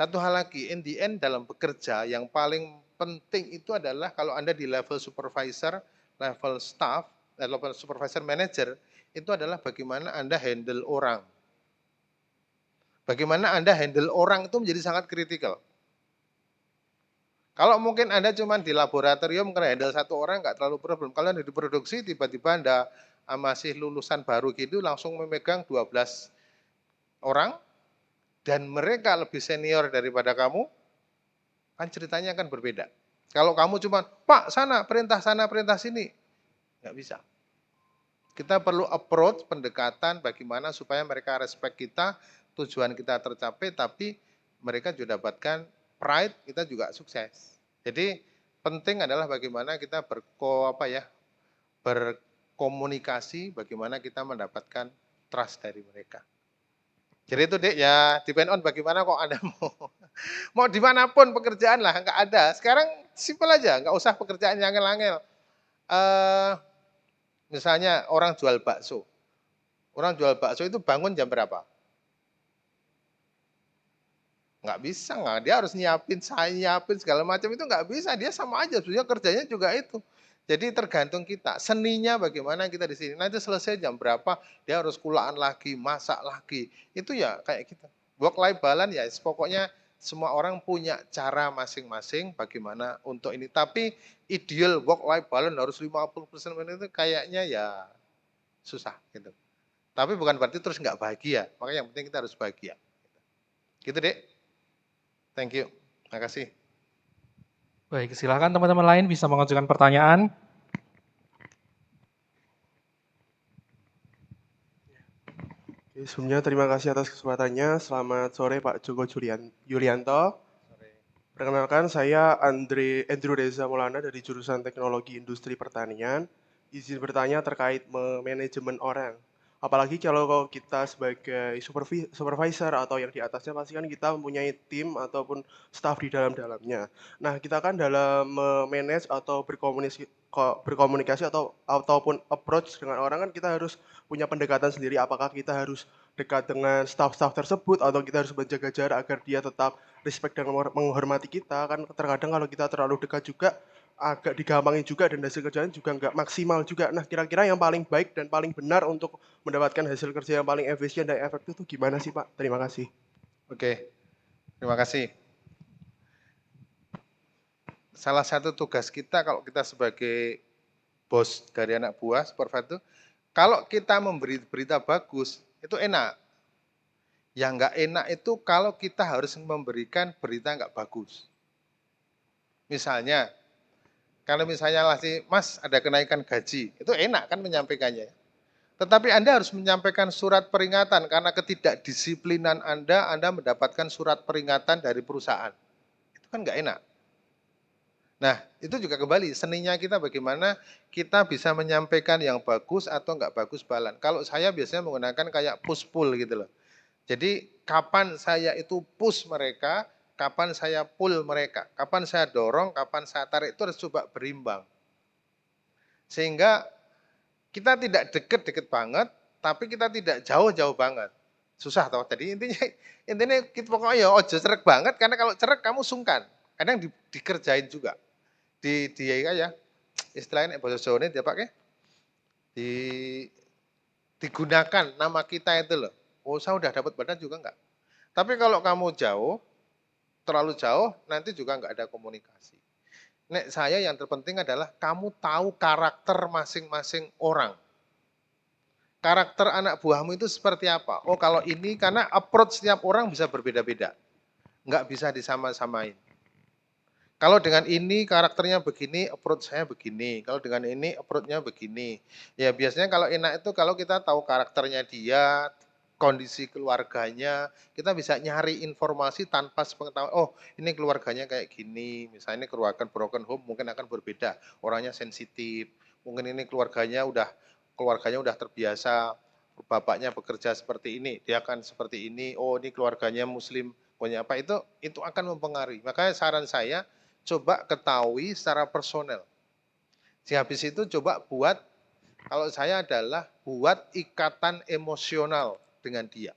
Satu hal lagi, in the end dalam bekerja yang paling penting itu adalah kalau Anda di level supervisor, level staff, level supervisor manager, itu adalah bagaimana Anda handle orang. Bagaimana Anda handle orang itu menjadi sangat kritikal. Kalau mungkin Anda cuma di laboratorium handle satu orang nggak terlalu problem. Kalau Anda di produksi tiba-tiba Anda masih lulusan baru gitu langsung memegang 12 orang dan mereka lebih senior daripada kamu, kan ceritanya akan berbeda. Kalau kamu cuma, Pak sana, perintah sini, nggak bisa. Kita perlu approach pendekatan bagaimana supaya mereka respect kita, tujuan kita tercapai, tapi mereka juga dapatkan pride, kita juga sukses. Jadi penting adalah bagaimana kita berkomunikasi, bagaimana kita mendapatkan trust dari mereka. Jadi itu Dek ya, depend on bagaimana kok Anda mau dimanapun pekerjaan lah, nggak ada. Sekarang simpel aja, nggak usah pekerjaan yang angel-angel. Misalnya orang jual bakso. Orang jual bakso itu bangun jam berapa? Nggak bisa, nggak. Dia harus nyiapin segala macam itu nggak bisa. Dia sama aja, sebenarnya kerjanya juga itu. Jadi tergantung kita, seninya bagaimana kita di sini. Nanti selesai jam berapa, dia harus kulaan lagi, masak lagi. Itu ya kayak gitu. Work life balance ya, pokoknya semua orang punya cara masing-masing bagaimana untuk ini. Tapi ideal work life balance harus 50% itu kayaknya ya susah gitu. Tapi bukan berarti terus nggak bahagia. Makanya yang penting kita harus bahagia. Gitu Dek. Thank you. Terima kasih. Baik, silakan teman-teman lain bisa mengajukan pertanyaan. Oke, sebelumnya terima kasih atas kesempatannya. Selamat sore Pak Joko Yulianto. Perkenalkan saya Andrew Reza Maulana dari jurusan Teknologi Industri Pertanian. Izin bertanya terkait manajemen orang. Apalagi kalau kita sebagai supervisor atau yang di atasnya pasti kan kita mempunyai tim ataupun staff di dalamnya. Nah, kita kan dalam manage atau berkomunikasi ataupun approach dengan orang kan kita harus punya pendekatan sendiri. Apakah kita harus dekat dengan staff-staff tersebut atau kita harus menjaga jarak agar dia tetap respect dan menghormati kita. Kan terkadang kalau kita terlalu dekat juga agak digampangin juga dan hasil kerjaan juga nggak maksimal juga. Nah, kira-kira yang paling baik dan paling benar untuk mendapatkan hasil kerja yang paling efisien dan efektif itu gimana sih Pak? Terima kasih. Oke, terima kasih. Salah satu tugas kita kalau kita sebagai bos dari anak buah, supervisor itu, kalau kita memberi berita bagus, itu enak. Yang nggak enak itu kalau kita harus memberikan berita nggak bagus. Misalnya, kalau misalnya Mas ada kenaikan gaji, itu enak kan menyampaikannya. Tetapi Anda harus menyampaikan surat peringatan karena ketidakdisiplinan Anda mendapatkan surat peringatan dari perusahaan. Itu kan nggak enak. Nah, itu juga kembali seninya kita bagaimana kita bisa menyampaikan yang bagus atau nggak bagus balance. Kalau saya biasanya menggunakan kayak push pull gitu loh. Jadi kapan saya itu push mereka, kapan saya pull mereka, kapan saya dorong, kapan saya tarik itu harus coba berimbang. Sehingga kita tidak deket-deket banget, tapi kita tidak jauh-jauh banget. Susah toh. Jadi intinya kita pokoknya ya ojo cerek banget karena kalau cerek kamu sungkan. Kadang dikerjain juga. Ya istilahnya bahasa Jawa ini dia pakai digunakan nama kita itu loh. Oh, saya udah dapat badan juga enggak. Tapi kalau kamu jauh, terlalu jauh, nanti juga enggak ada komunikasi. Nek saya yang terpenting adalah kamu tahu karakter masing-masing orang. Karakter anak buahmu itu seperti apa? Oh, kalau ini karena approach setiap orang bisa berbeda-beda. Enggak bisa disama-samain. Kalau dengan ini karakternya begini, approach saya begini. Kalau dengan ini approach-nya begini. Ya biasanya kalau enak itu kalau kita tahu karakternya dia, kondisi keluarganya, kita bisa nyari informasi tanpa sepengetahuan, oh ini keluarganya kayak gini, misalnya ini keluarga broken home mungkin akan berbeda, orangnya sensitif, mungkin ini keluarganya udah terbiasa, bapaknya bekerja seperti ini, dia akan seperti ini, oh ini keluarganya muslim, pokoknya apa itu akan mempengaruhi. Makanya saran saya coba ketahui secara personal. Habis itu coba buat, kalau saya adalah buat ikatan emosional dengan dia.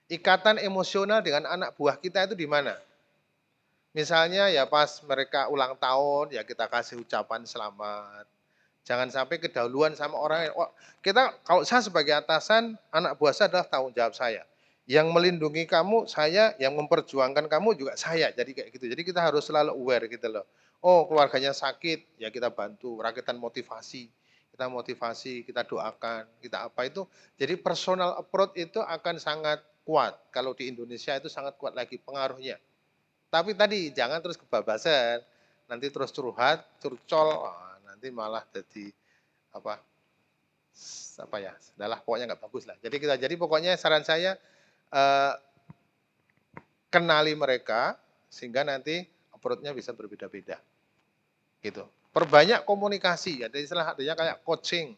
Ikatan emosional dengan anak buah kita itu di mana? Misalnya ya pas mereka ulang tahun, ya kita kasih ucapan selamat. Jangan sampai kedahuluan sama orang lain. Oh, kalau saya sebagai atasan, anak buah saya adalah tanggung jawab saya. Yang melindungi kamu saya, yang memperjuangkan kamu juga saya. Jadi kayak gitu. Jadi kita harus selalu aware gitu loh. Oh, keluarganya sakit, ya kita bantu, rakitan motivasi. Kita motivasi, kita doakan, kita apa itu. Jadi personal approach itu akan sangat kuat. Kalau di Indonesia itu sangat kuat lagi pengaruhnya. Tapi tadi jangan terus kebabasan. Nanti terus curhat, curcol, nanti malah jadi apa ya, adalah pokoknya nggak bagus lah. Jadi pokoknya saran saya kenali mereka sehingga nanti approach-nya bisa berbeda-beda. Gitu. Perbanyak komunikasi, ada istilah adanya kayak coaching,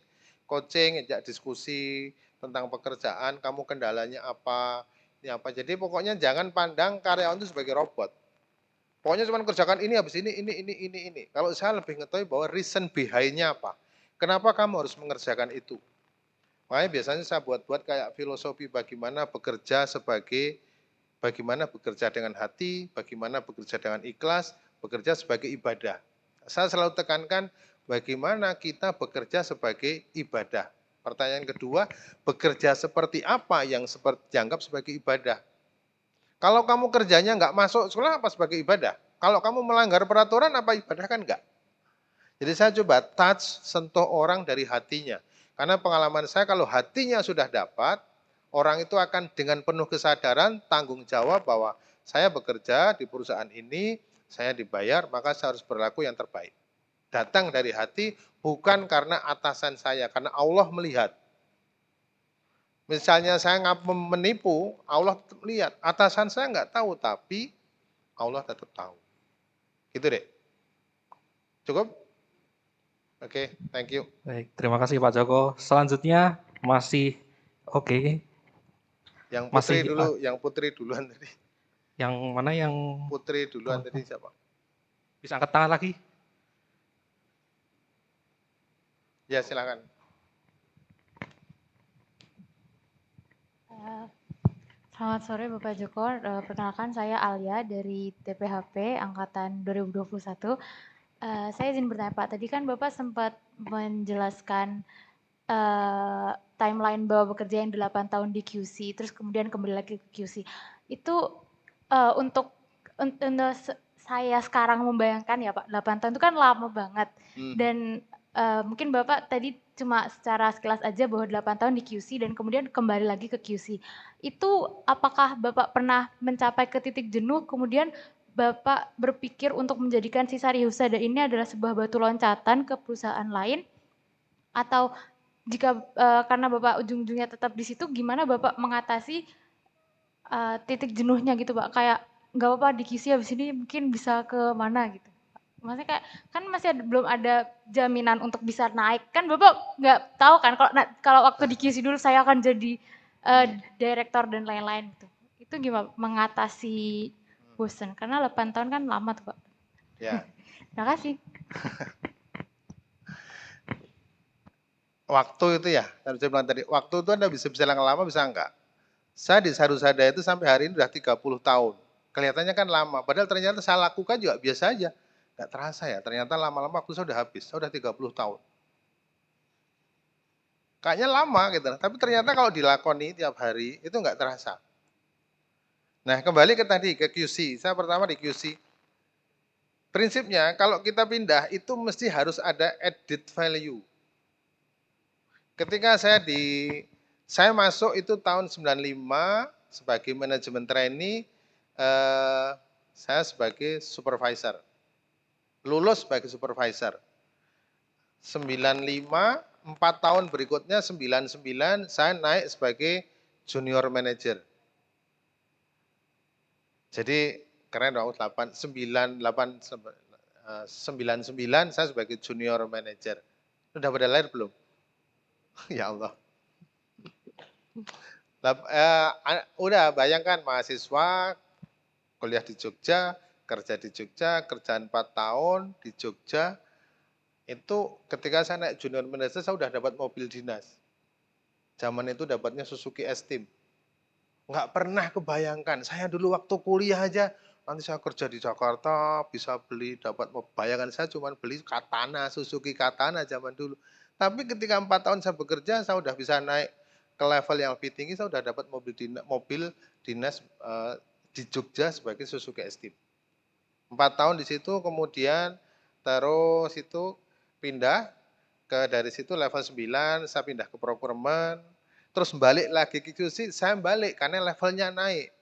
ajak diskusi tentang pekerjaan, kamu kendalanya apa, ini apa. Jadi pokoknya jangan pandang karyawan itu sebagai robot. Pokoknya cuma kerjakan ini habis ini. Kalau saya lebih mengetahui bahwa reason behind-nya apa. Kenapa kamu harus mengerjakan itu? Makanya biasanya saya buat kayak filosofi bagaimana bekerja dengan hati, bagaimana bekerja dengan ikhlas, bekerja sebagai ibadah. Saya selalu tekankan bagaimana kita bekerja sebagai ibadah. Pertanyaan kedua, bekerja seperti apa yang dianggap sebagai ibadah? Kalau kamu kerjanya nggak masuk sekolah apa sebagai ibadah? Kalau kamu melanggar peraturan apa ibadah kan enggak? Jadi saya coba touch, sentuh orang dari hatinya. Karena pengalaman saya kalau hatinya sudah dapat, orang itu akan dengan penuh kesadaran, tanggung jawab bahwa saya bekerja di perusahaan ini, saya dibayar, maka saya harus berlaku yang terbaik. Datang dari hati, bukan karena atasan saya, karena Allah melihat. Misalnya saya menipu, Allah tetap lihat. Atasan saya nggak tahu, tapi Allah tetap tahu. Gitu deh. Cukup? Oke, thank you. Baik, terima kasih Pak Joko. Selanjutnya masih oke. Yang Putri dulu, yang Putri duluan tadi. Yang mana yang Putri duluan tadi siapa? Bisa angkat tangan lagi? Ya, silakan. Selamat sore Bapak Joko, perkenalkan saya Alia dari TPHP Angkatan 2021. Saya izin bertanya Pak, tadi kan Bapak sempat menjelaskan timeline bahwa bekerja yang 8 tahun di QC, terus kemudian kembali lagi ke QC. Itu untuk saya sekarang membayangkan ya Pak, 8 tahun itu kan lama banget. Dan mungkin Bapak tadi cuma secara sekilas aja bahwa 8 tahun di QC dan kemudian kembali lagi ke QC. Itu apakah Bapak pernah mencapai ke titik jenuh, kemudian Bapak berpikir untuk menjadikan si Sari Husada ini adalah sebuah batu loncatan ke perusahaan lain? Atau jika karena Bapak ujung-ujungnya tetap di situ, gimana Bapak mengatasi titik jenuhnya gitu Pak? Kayak nggak apa-apa di QC habis ini mungkin bisa ke mana gitu. Maksudnya kayak kan masih belum ada jaminan untuk bisa naik. Kan Bapak nggak tahu kan kalau waktu di QC dulu saya akan jadi direktur dan lain-lain gitu. Itu gimana mengatasi bosan? Karena 8 tahun kan lama tuh Pak. Ya. Terima kasih. Waktu itu ya, saya bilang tadi, waktu itu Anda bisa lama bisa enggak? Saya di Sarusada itu sampai hari ini udah 30 tahun. Kelihatannya kan lama, padahal ternyata saya lakukan juga biasa aja. Enggak terasa ya, ternyata lama-lama waktu saya udah habis, saya udah 30 tahun. Kayaknya lama gitu, tapi ternyata kalau dilakoni tiap hari itu enggak terasa. Nah kembali ke tadi, ke QC, saya pertama di QC. Prinsipnya kalau kita pindah itu mesti harus ada added value. Ketika saya masuk itu tahun 95 sebagai manajemen trainee, saya sebagai supervisor. lulus sebagai supervisor. 95, 4 tahun berikutnya 99 saya naik sebagai junior manager. Jadi keren dong 99 saya sebagai junior manager. Sudah pada lahir belum? Ya Allah. Udah bayangkan mahasiswa kuliah di Jogja, kerja di Jogja, kerjaan 4 tahun di Jogja. Itu ketika saya naik junior manager saya udah dapat mobil dinas. Zaman itu dapatnya Suzuki S-Team. Nggak pernah kebayangkan. Saya dulu waktu kuliah aja, nanti saya kerja di Jakarta, bisa beli, dapat bayangan saya cuma beli Katana, Suzuki Katana zaman dulu. Tapi ketika 4 tahun saya bekerja, saya udah bisa naik ke level yang lebih tinggi, saya udah dapat mobil dinas di Jogja sebagai Suzuki S-Team. 4 tahun di situ, kemudian terus itu pindah dari situ level 9, saya pindah ke procurement, terus balik lagi ke QC, saya balik karena levelnya naik.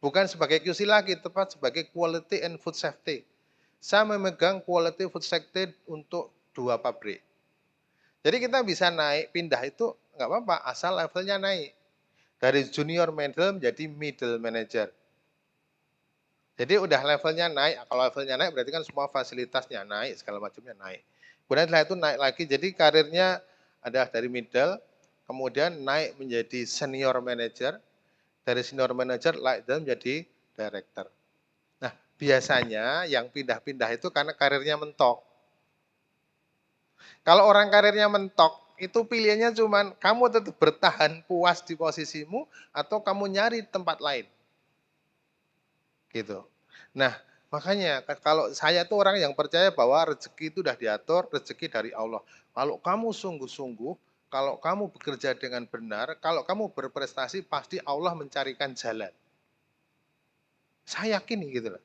Bukan sebagai QC lagi, tepat sebagai Quality and Food Safety. Saya memegang Quality Food Safety untuk 2 pabrik. Jadi kita bisa naik, pindah itu nggak apa-apa, asal levelnya naik. Dari junior manager menjadi middle manager. Jadi udah levelnya naik, kalau levelnya naik berarti kan semua fasilitasnya naik, segala macamnya naik. Kemudian setelah itu naik lagi, jadi karirnya ada dari middle, kemudian naik menjadi senior manager, dari senior manager naik menjadi director. Nah, biasanya yang pindah-pindah itu karena karirnya mentok. Kalau orang karirnya mentok, itu pilihannya cuman kamu tetap bertahan puas di posisimu atau kamu nyari tempat lain. Gitu. Nah, makanya kalau saya tuh orang yang percaya bahwa rezeki itu sudah diatur, rezeki dari Allah. Kalau kamu sungguh-sungguh, kalau kamu bekerja dengan benar, kalau kamu berprestasi, pasti Allah mencarikan jalan. Saya yakin gitu loh.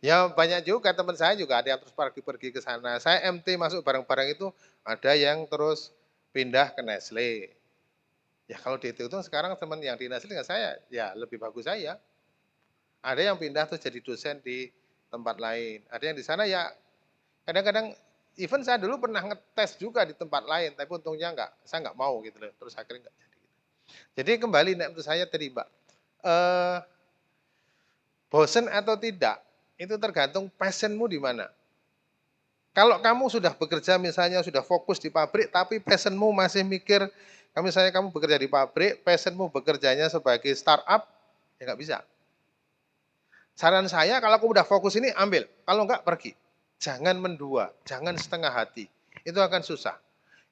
Ya banyak juga teman saya juga ada yang terus pergi-pergi ke sana. Saya MT masuk barang-barang itu, ada yang terus pindah ke Nestle. Ya kalau dihitung sekarang teman yang di Nestle dengan saya, ya lebih bagus saya. Ada yang pindah terus jadi dosen di tempat lain. Ada yang di sana ya kadang-kadang even saya dulu pernah ngetes juga di tempat lain, tapi untungnya saya nggak mau gitu loh. Terus akhirnya nggak jadi. Jadi kembali untuk saya tadi Mbak, bosen atau tidak itu tergantung passionmu di mana. Kalau kamu sudah bekerja misalnya sudah fokus di pabrik, tapi passionmu masih mikir, misalnya kamu bekerja di pabrik, passionmu bekerjanya sebagai startup, ya nggak bisa. Saran saya kalau kamu udah fokus ini ambil, kalau enggak pergi. Jangan mendua, jangan setengah hati. Itu akan susah.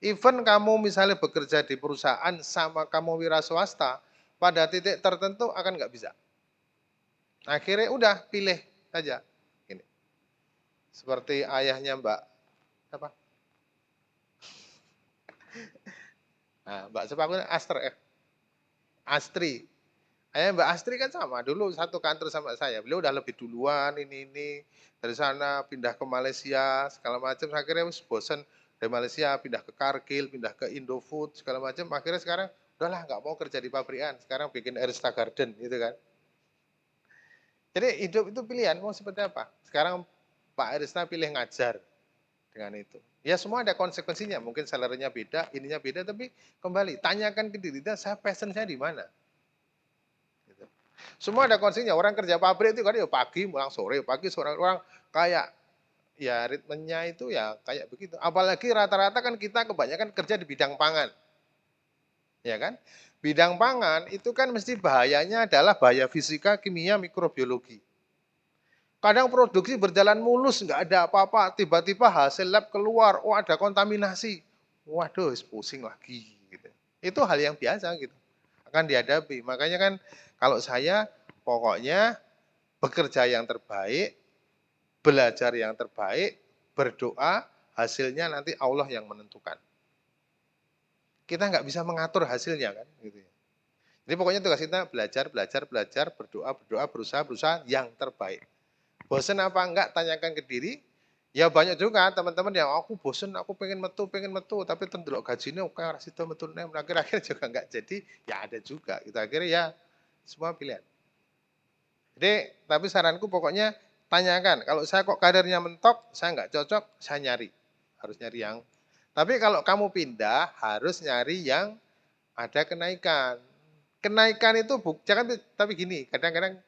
Even kamu misalnya bekerja di perusahaan sama kamu wira swasta, pada titik tertentu akan enggak bisa. Akhirnya udah pilih saja. Ini. Seperti ayahnya Mbak apa? Nah, Mbak siapa aku Astri. Mbak Astri kan sama, dulu satu kantor sama saya. Beliau udah lebih duluan ini dari sana pindah ke Malaysia segala macam. Akhirnya bosan dari Malaysia pindah ke Kargil, pindah ke Indofood segala macam. Akhirnya sekarang udahlah nggak mau kerja di pabrikan. Sekarang bikin Arista Garden gitu kan. Jadi hidup itu pilihan mau seperti apa. Sekarang Pak Arista pilih ngajar dengan itu. Ya semua ada konsekuensinya. Mungkin salarinya beda, ininya beda. Tapi kembali tanyakan ke diri kita, saya passion saya di mana. Semua ada konsepnya. Orang kerja pabrik itu kan ya pagi pulang sore, pagi sore orang kayak ya ritmenya itu ya kayak begitu. Apalagi rata-rata kan kita kebanyakan kerja di bidang pangan. Ya kan? Bidang pangan itu kan mesti bahayanya adalah bahaya fisika, kimia, mikrobiologi. Kadang produksi berjalan mulus, nggak ada apa-apa, tiba-tiba hasil lab keluar, oh ada kontaminasi. Waduh, pusing lagi. Gitu. Itu hal yang biasa gitu. Akan dihadapi. Makanya kan kalau saya pokoknya bekerja yang terbaik, belajar yang terbaik, berdoa, hasilnya nanti Allah yang menentukan. Kita nggak bisa mengatur hasilnya kan. Gitu. Jadi pokoknya tugas kita belajar, berdoa, berusaha yang terbaik. Bosen apa enggak, tanyakan ke diri. Ya banyak juga teman-teman yang aku bosen, aku pengen metu, tapi tendelok gajinya kayak rasito metu, akhir-akhir juga enggak jadi, ya ada juga. Gitu. Akhirnya ya semua pilihan. Jadi, tapi saranku pokoknya tanyakan. Kalau saya kok karirnya mentok, saya nggak cocok, saya nyari. Harus nyari yang. Tapi kalau kamu pindah, harus nyari yang ada kenaikan. Kenaikan itu jangan, tapi gini, kadang-kadang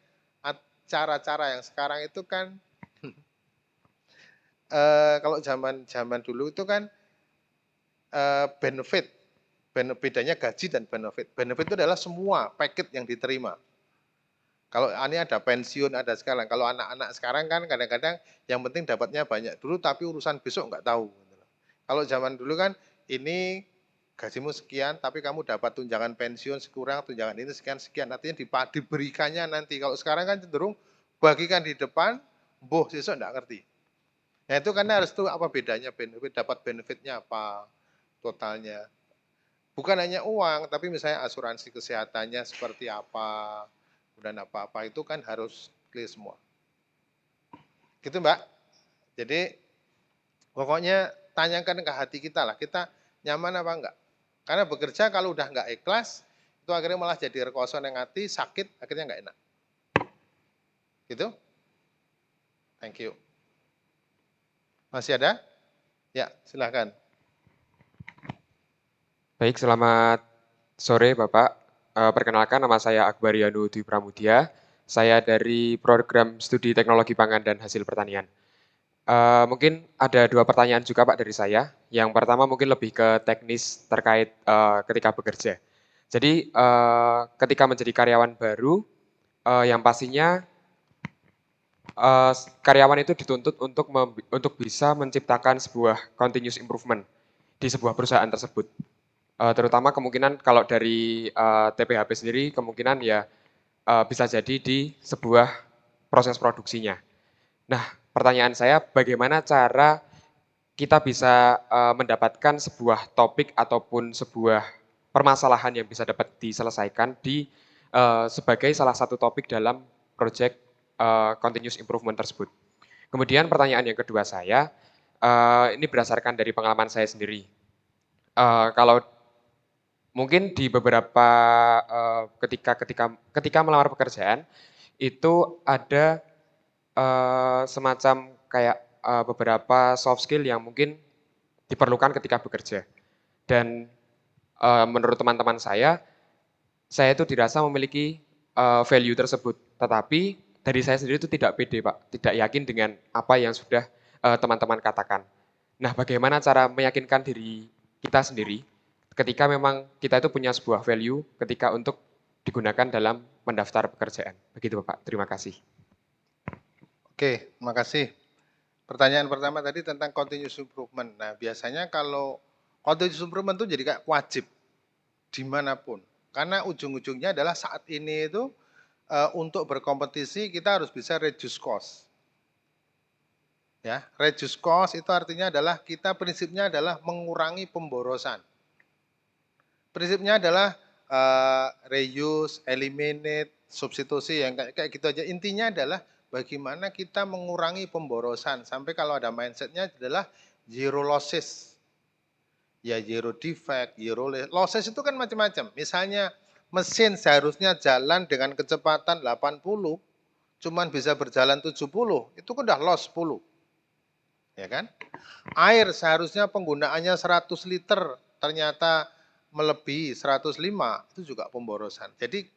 cara-cara yang sekarang itu kan kalau zaman dulu itu kan benefit. Bedanya gaji dan benefit. Benefit itu adalah semua paket yang diterima. Kalau ini ada pensiun, ada sekarang. Kalau anak-anak sekarang kan kadang-kadang yang penting dapatnya banyak dulu, tapi urusan besok nggak tahu. Kalau zaman dulu kan ini gajimu sekian, tapi kamu dapat tunjangan pensiun sekurang, tunjangan ini sekian-sekian. Artinya diberikannya nanti. Kalau sekarang kan cenderung bagikan di depan, boh besok nggak ngerti. Nah itu karena harus tuh apa bedanya benefit, dapat benefitnya apa totalnya. Bukan hanya uang, tapi misalnya asuransi kesehatannya seperti apa, dan apa-apa itu kan harus clear semua. Gitu Mbak. Jadi pokoknya tanyakan ke hati kita lah, kita nyaman apa enggak. Karena bekerja kalau udah enggak ikhlas, itu akhirnya malah jadi rekoso yang hati, sakit, akhirnya enggak enak. Gitu? Thank you. Masih ada? Ya, silahkan. Baik, selamat sore Bapak. Perkenalkan nama saya Akbar Yanu Dwi Pramudia. Saya dari program studi teknologi pangan dan hasil pertanian. Mungkin ada 2 pertanyaan juga Pak dari saya. Yang pertama mungkin lebih ke teknis terkait ketika bekerja. Jadi ketika menjadi karyawan baru, yang pastinya karyawan itu dituntut untuk bisa menciptakan sebuah continuous improvement di sebuah perusahaan tersebut. Terutama kemungkinan kalau dari TPHP sendiri kemungkinan ya bisa jadi di sebuah proses produksinya. Nah, pertanyaan saya bagaimana cara kita bisa mendapatkan sebuah topik ataupun sebuah permasalahan yang bisa dapat diselesaikan sebagai salah satu topik dalam project continuous improvement tersebut. Kemudian pertanyaan yang kedua saya, ini berdasarkan dari pengalaman saya sendiri. Kalau mungkin di beberapa ketika melamar pekerjaan itu ada semacam kayak beberapa soft skill yang mungkin diperlukan ketika bekerja. Dan menurut teman-teman saya itu dirasa memiliki value tersebut. Tetapi dari saya sendiri itu tidak pede Pak, tidak yakin dengan apa yang sudah teman-teman katakan. Nah, bagaimana cara meyakinkan diri kita sendiri ketika memang kita itu punya sebuah value ketika untuk digunakan dalam mendaftar pekerjaan. Begitu Bapak, terima kasih. Oke, terima kasih. Pertanyaan pertama tadi tentang continuous improvement. Nah, biasanya kalau continuous improvement itu jadi kayak wajib dimanapun. Karena ujung-ujungnya adalah saat ini itu untuk berkompetisi kita harus bisa reduce cost. Ya, reduce cost itu artinya adalah kita prinsipnya adalah mengurangi pemborosan. Prinsipnya adalah reuse, eliminate, substitusi yang kayak gitu aja. Intinya adalah bagaimana kita mengurangi pemborosan sampai kalau ada mindsetnya adalah zero losses. Ya zero defect, zero losses itu kan macam-macam. Misalnya mesin seharusnya jalan dengan kecepatan 80, cuman bisa berjalan 70, itu kan udah loss 10. Ya kan? Air seharusnya penggunaannya 100 liter, ternyata melebihi 105, itu juga pemborosan. Jadi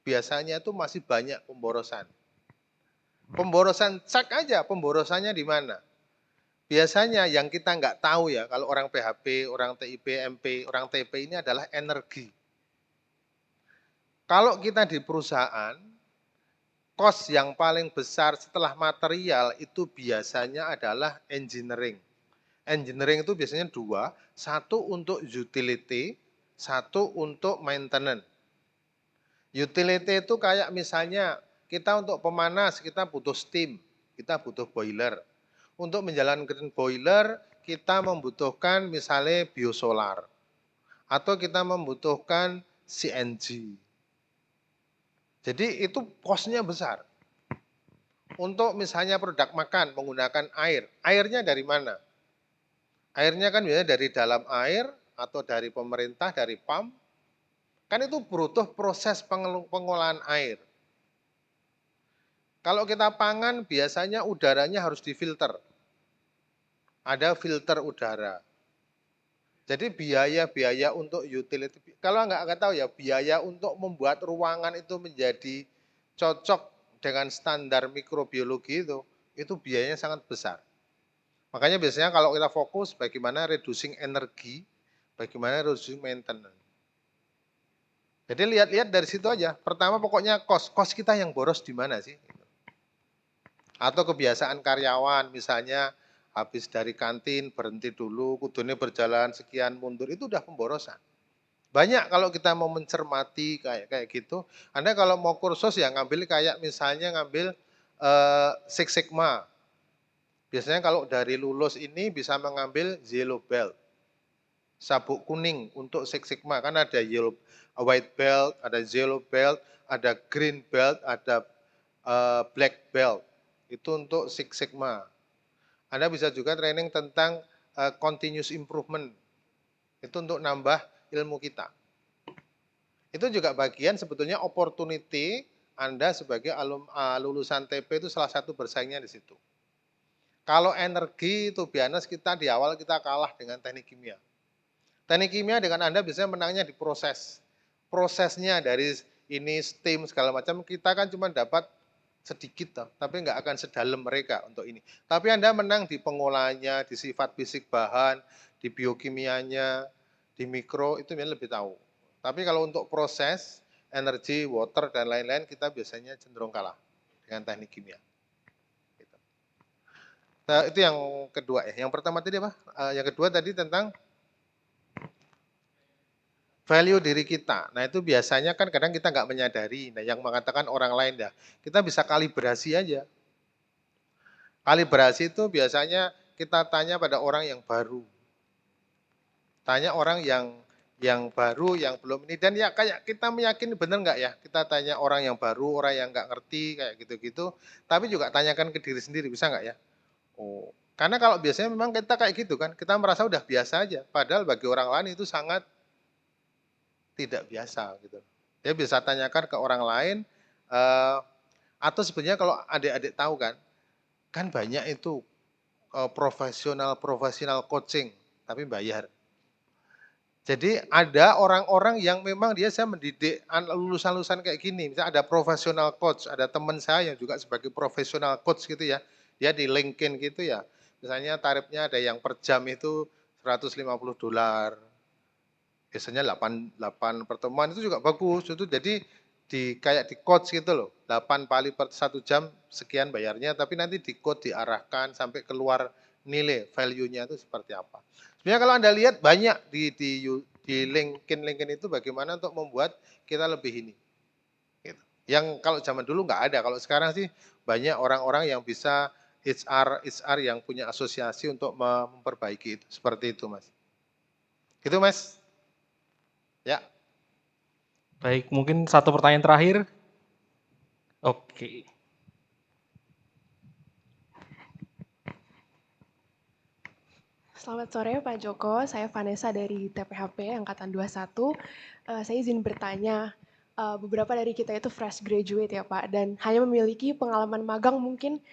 biasanya itu masih banyak pemborosan. Pemborosan cek aja, pemborosannya di mana. Biasanya yang kita nggak tahu ya, kalau orang PHP, orang TIP, MP, orang TP ini adalah energi. Kalau kita di perusahaan, cost yang paling besar setelah material itu biasanya adalah engineering. Engineering itu biasanya 2, 1 untuk utility, 1 untuk maintenance. Utility itu kayak misalnya kita untuk pemanas kita butuh steam, kita butuh boiler. Untuk menjalankan boiler kita membutuhkan misalnya biosolar. Atau kita membutuhkan CNG. Jadi itu cost-nya besar. Untuk misalnya produk makan menggunakan air, airnya dari mana? Airnya kan biasanya dari dalam air atau dari pemerintah, dari pump. Kan itu butuh proses pengolahan air. Kalau kita pangan biasanya udaranya harus difilter. Ada filter udara. Jadi biaya-biaya untuk utility, kalau nggak tahu ya, biaya untuk membuat ruangan itu menjadi cocok dengan standar mikrobiologi itu biayanya sangat besar. Makanya biasanya kalau kita fokus bagaimana reducing energi, bagaimana reducing maintenance. Jadi lihat-lihat dari situ aja. Pertama pokoknya kos kita yang boros di mana sih? Atau kebiasaan karyawan misalnya habis dari kantin berhenti dulu, kudune berjalan sekian mundur, itu udah pemborosan. Banyak kalau kita mau mencermati kayak gitu. Anda kalau mau kursus ya ngambil kayak misalnya ngambil Six Sigma. Biasanya kalau dari lulus ini bisa mengambil yellow belt. Sabuk kuning untuk Six Sigma, kan ada white belt, ada yellow belt, ada green belt, ada black belt. Itu untuk Six Sigma. Anda bisa juga training tentang continuous improvement. Itu untuk nambah ilmu kita. Itu juga bagian sebetulnya opportunity Anda sebagai lulusan TP itu salah satu bersaingnya di situ. Kalau energi itu biasa kita di awal kita kalah dengan teknik kimia. Teknik kimia dengan Anda biasanya menangnya di proses. Prosesnya dari ini steam segala macam kita kan cuma dapat sedikit tapi nggak akan sedalam mereka untuk ini. Tapi Anda menang di pengolahannya, di sifat fisik bahan, di biokimianya, di mikro itu lebih tahu. Tapi kalau untuk proses, energi, water dan lain-lain kita biasanya cenderung kalah dengan teknik kimia. Nah, itu yang kedua ya. Yang pertama tadi apa? Yang kedua tadi tentang value diri kita. Nah itu biasanya kan kadang kita nggak menyadari. Nah yang mengatakan orang lain ya, kita bisa kalibrasi aja. Kalibrasi itu biasanya kita tanya pada orang yang baru. Tanya orang yang baru, yang belum ini. Dan ya kayak kita meyakini benar nggak ya? Kita tanya orang yang baru, orang yang nggak ngerti, kayak gitu-gitu. Tapi juga tanyakan ke diri sendiri, bisa nggak ya? Oh, karena kalau biasanya memang kita kayak gitu kan, kita merasa udah biasa aja. Padahal bagi orang lain itu sangat tidak biasa gitu. Dia bisa tanyakan ke orang lain, atau sebenarnya kalau adik-adik tahu kan banyak itu profesional coaching, tapi bayar. Jadi ada orang-orang yang memang dia saya mendidik lulusan-lulusan kayak gini. Misalnya ada profesional coach, ada teman saya yang juga sebagai profesional coach gitu ya. Dia di LinkedIn gitu ya. Misalnya tarifnya ada yang per jam itu $150. Biasanya 8 pertemuan itu juga bagus. Itu jadi kayak di coach gitu loh. 8 kali per 1 jam sekian bayarnya, tapi nanti di coach diarahkan sampai keluar nilai value-nya itu seperti apa. Sebenarnya kalau Anda lihat banyak di LinkedIn itu bagaimana untuk membuat kita lebih ini. Gitu. Yang kalau zaman dulu nggak ada, kalau sekarang sih banyak orang-orang yang bisa HR yang punya asosiasi untuk memperbaiki itu. Seperti itu Mas. Gitu Mas. Ya. Baik, mungkin satu pertanyaan terakhir. Oke. Selamat sore Pak Joko, saya Vanessa dari TPHP Angkatan 21. Saya izin bertanya, beberapa dari kita itu fresh graduate ya Pak, dan hanya memiliki pengalaman magang mungkin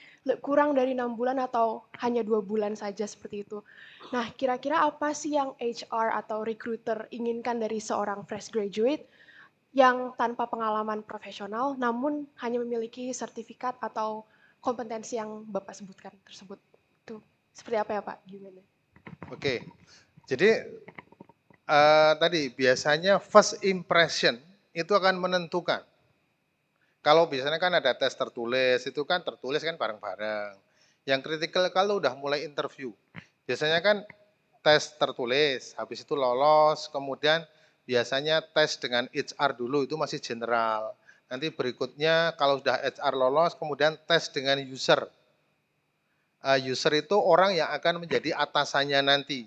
kurang dari 6 bulan atau hanya 2 bulan saja seperti itu. Nah, kira-kira apa sih yang HR atau recruiter inginkan dari seorang fresh graduate yang tanpa pengalaman profesional namun hanya memiliki sertifikat atau kompetensi yang Bapak sebutkan tersebut? Itu seperti apa ya Pak? Gimana? Oke, jadi tadi biasanya first impression itu akan menentukan. Kalau biasanya kan ada tes tertulis, itu kan tertulis kan bareng-bareng. Yang kritikal kalau udah mulai interview, biasanya kan tes tertulis, habis itu lolos, kemudian biasanya tes dengan HR dulu, itu masih general. Nanti berikutnya kalau sudah HR lolos, kemudian tes dengan user. User itu orang yang akan menjadi atasannya nanti.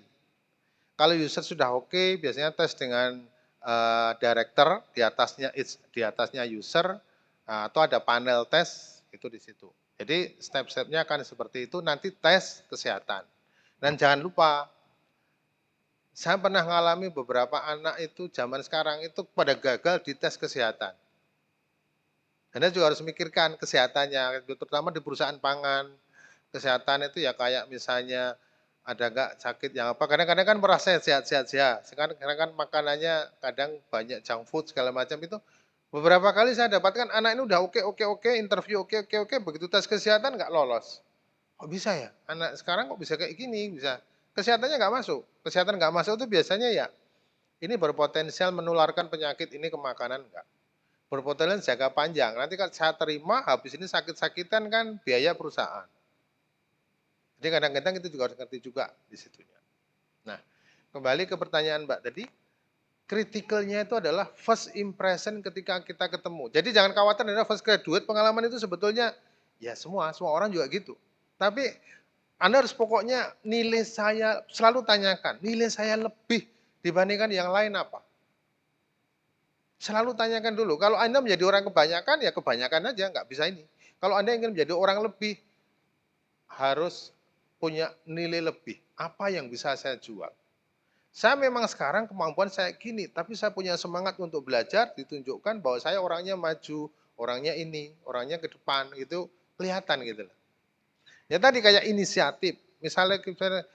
Kalau user sudah oke, biasanya tes dengan director, di atasnya user, atau ada panel tes itu di situ. Jadi step-stepnya akan seperti itu, nanti tes kesehatan. Dan jangan lupa, saya pernah mengalami beberapa anak itu zaman sekarang itu pada gagal di tes kesehatan. Anda juga harus mikirkan kesehatannya, terutama di perusahaan pangan. Kesehatan itu ya kayak misalnya ada nggak sakit yang apa, kadang-kadang kan merasa sehat-sehat. Sekarang kadang kan makanannya kadang banyak junk food segala macam itu. Beberapa kali saya dapatkan anak ini udah oke, interview oke, begitu tes kesehatan nggak lolos. Kok bisa ya? Anak sekarang kok bisa kayak gini, bisa. Kesehatannya nggak masuk. Kesehatan nggak masuk itu biasanya ya ini berpotensial menularkan penyakit ini ke makanan enggak. Berpotensial jangka panjang. Nanti kalau saya terima, habis ini sakit-sakitan kan biaya perusahaan. Jadi kadang-kadang itu juga harus ngerti juga di situnya. Nah, kembali ke pertanyaan Mbak tadi, kritikalnya itu adalah first impression ketika kita ketemu. Jadi jangan khawatir adalah first graduate, pengalaman itu sebetulnya ya semua orang juga gitu. Tapi Anda harus pokoknya nilai saya, selalu tanyakan, nilai saya lebih dibandingkan yang lain apa? Selalu tanyakan dulu. Kalau Anda menjadi orang kebanyakan, ya kebanyakan aja, nggak bisa ini. Kalau Anda ingin menjadi orang lebih, harus punya nilai lebih. Apa yang bisa saya jual? Saya memang sekarang kemampuan saya gini, tapi saya punya semangat untuk belajar, ditunjukkan bahwa saya orangnya maju, orangnya ini, orangnya ke depan, itu kelihatan gitu loh. Ya tadi kayak inisiatif, misalnya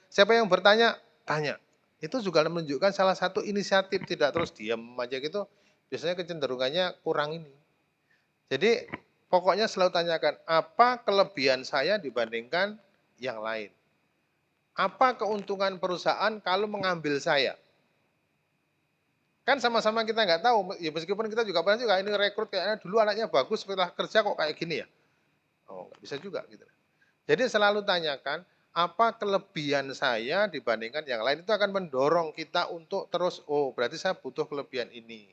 siapa yang bertanya, tanya. Itu juga menunjukkan salah satu inisiatif, tidak terus diam aja gitu, biasanya kecenderungannya kurang ini. Jadi pokoknya selalu tanyakan, apa kelebihan saya dibandingkan yang lain? Apa keuntungan perusahaan kalau mengambil saya? Kan sama-sama kita nggak tahu, ya meskipun kita juga pernah juga ini rekrut kayaknya dulu anaknya bagus, setelah kerja kok kayak gini ya? Oh, nggak bisa juga gitu. Jadi selalu tanyakan, apa kelebihan saya dibandingkan yang lain, itu akan mendorong kita untuk terus, oh berarti saya butuh kelebihan ini.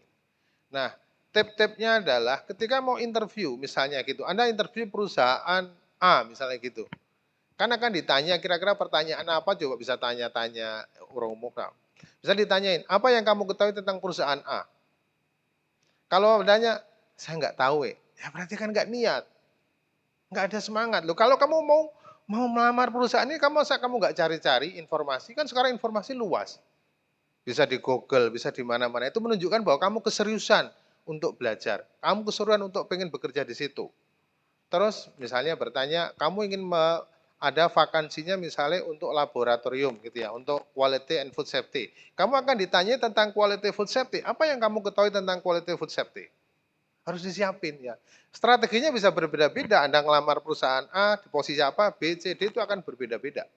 Nah, tip-tipnya adalah ketika mau interview misalnya gitu, Anda interview perusahaan A misalnya gitu. Kan akan ditanya kira-kira pertanyaan apa, coba bisa tanya-tanya orang umum. Bisa ditanyain, apa yang kamu ketahui tentang perusahaan A? Kalau adanya, saya nggak tahu ya berarti kan nggak niat. Nggak ada semangat. Loh, kalau kamu mau melamar perusahaan ini, kamu nggak cari-cari informasi, kan sekarang informasi luas. Bisa di Google, bisa di mana-mana. Itu menunjukkan bahwa kamu keseriusan untuk belajar. Kamu keseriusan untuk pengen bekerja di situ. Terus misalnya bertanya, kamu ingin ada vakansinya misalnya untuk laboratorium gitu ya, untuk quality and food safety. Kamu akan ditanya tentang quality food safety. Apa yang kamu ketahui tentang quality food safety? Harus disiapin ya. Strateginya bisa berbeda-beda. Anda ngelamar perusahaan A di posisi apa, B, C, D itu akan berbeda-beda.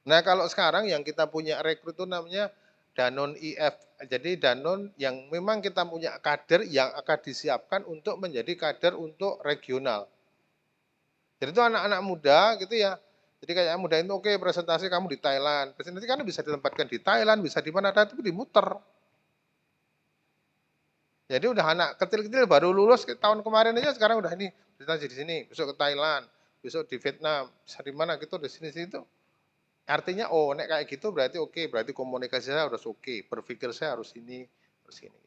Nah kalau sekarang yang kita punya rekrut itu namanya Danone IF. Jadi Danone yang memang kita punya kader yang akan disiapkan untuk menjadi kader untuk regional. Jadi itu anak-anak muda gitu ya. Jadi kayak muda itu oke presentasi kamu di Thailand. Presentasi kan bisa ditempatkan di Thailand, bisa di mana, tapi dimuter. Jadi udah anak kecil-kecil baru lulus tahun kemarin aja sekarang udah ini presentasi di sini, besok ke Thailand, besok di Vietnam, bisa di mana gitu di sini situ. Artinya oh nek kayak gitu berarti oke, berarti komunikasi saya harus oke, berpikir saya harus ini, harus ini.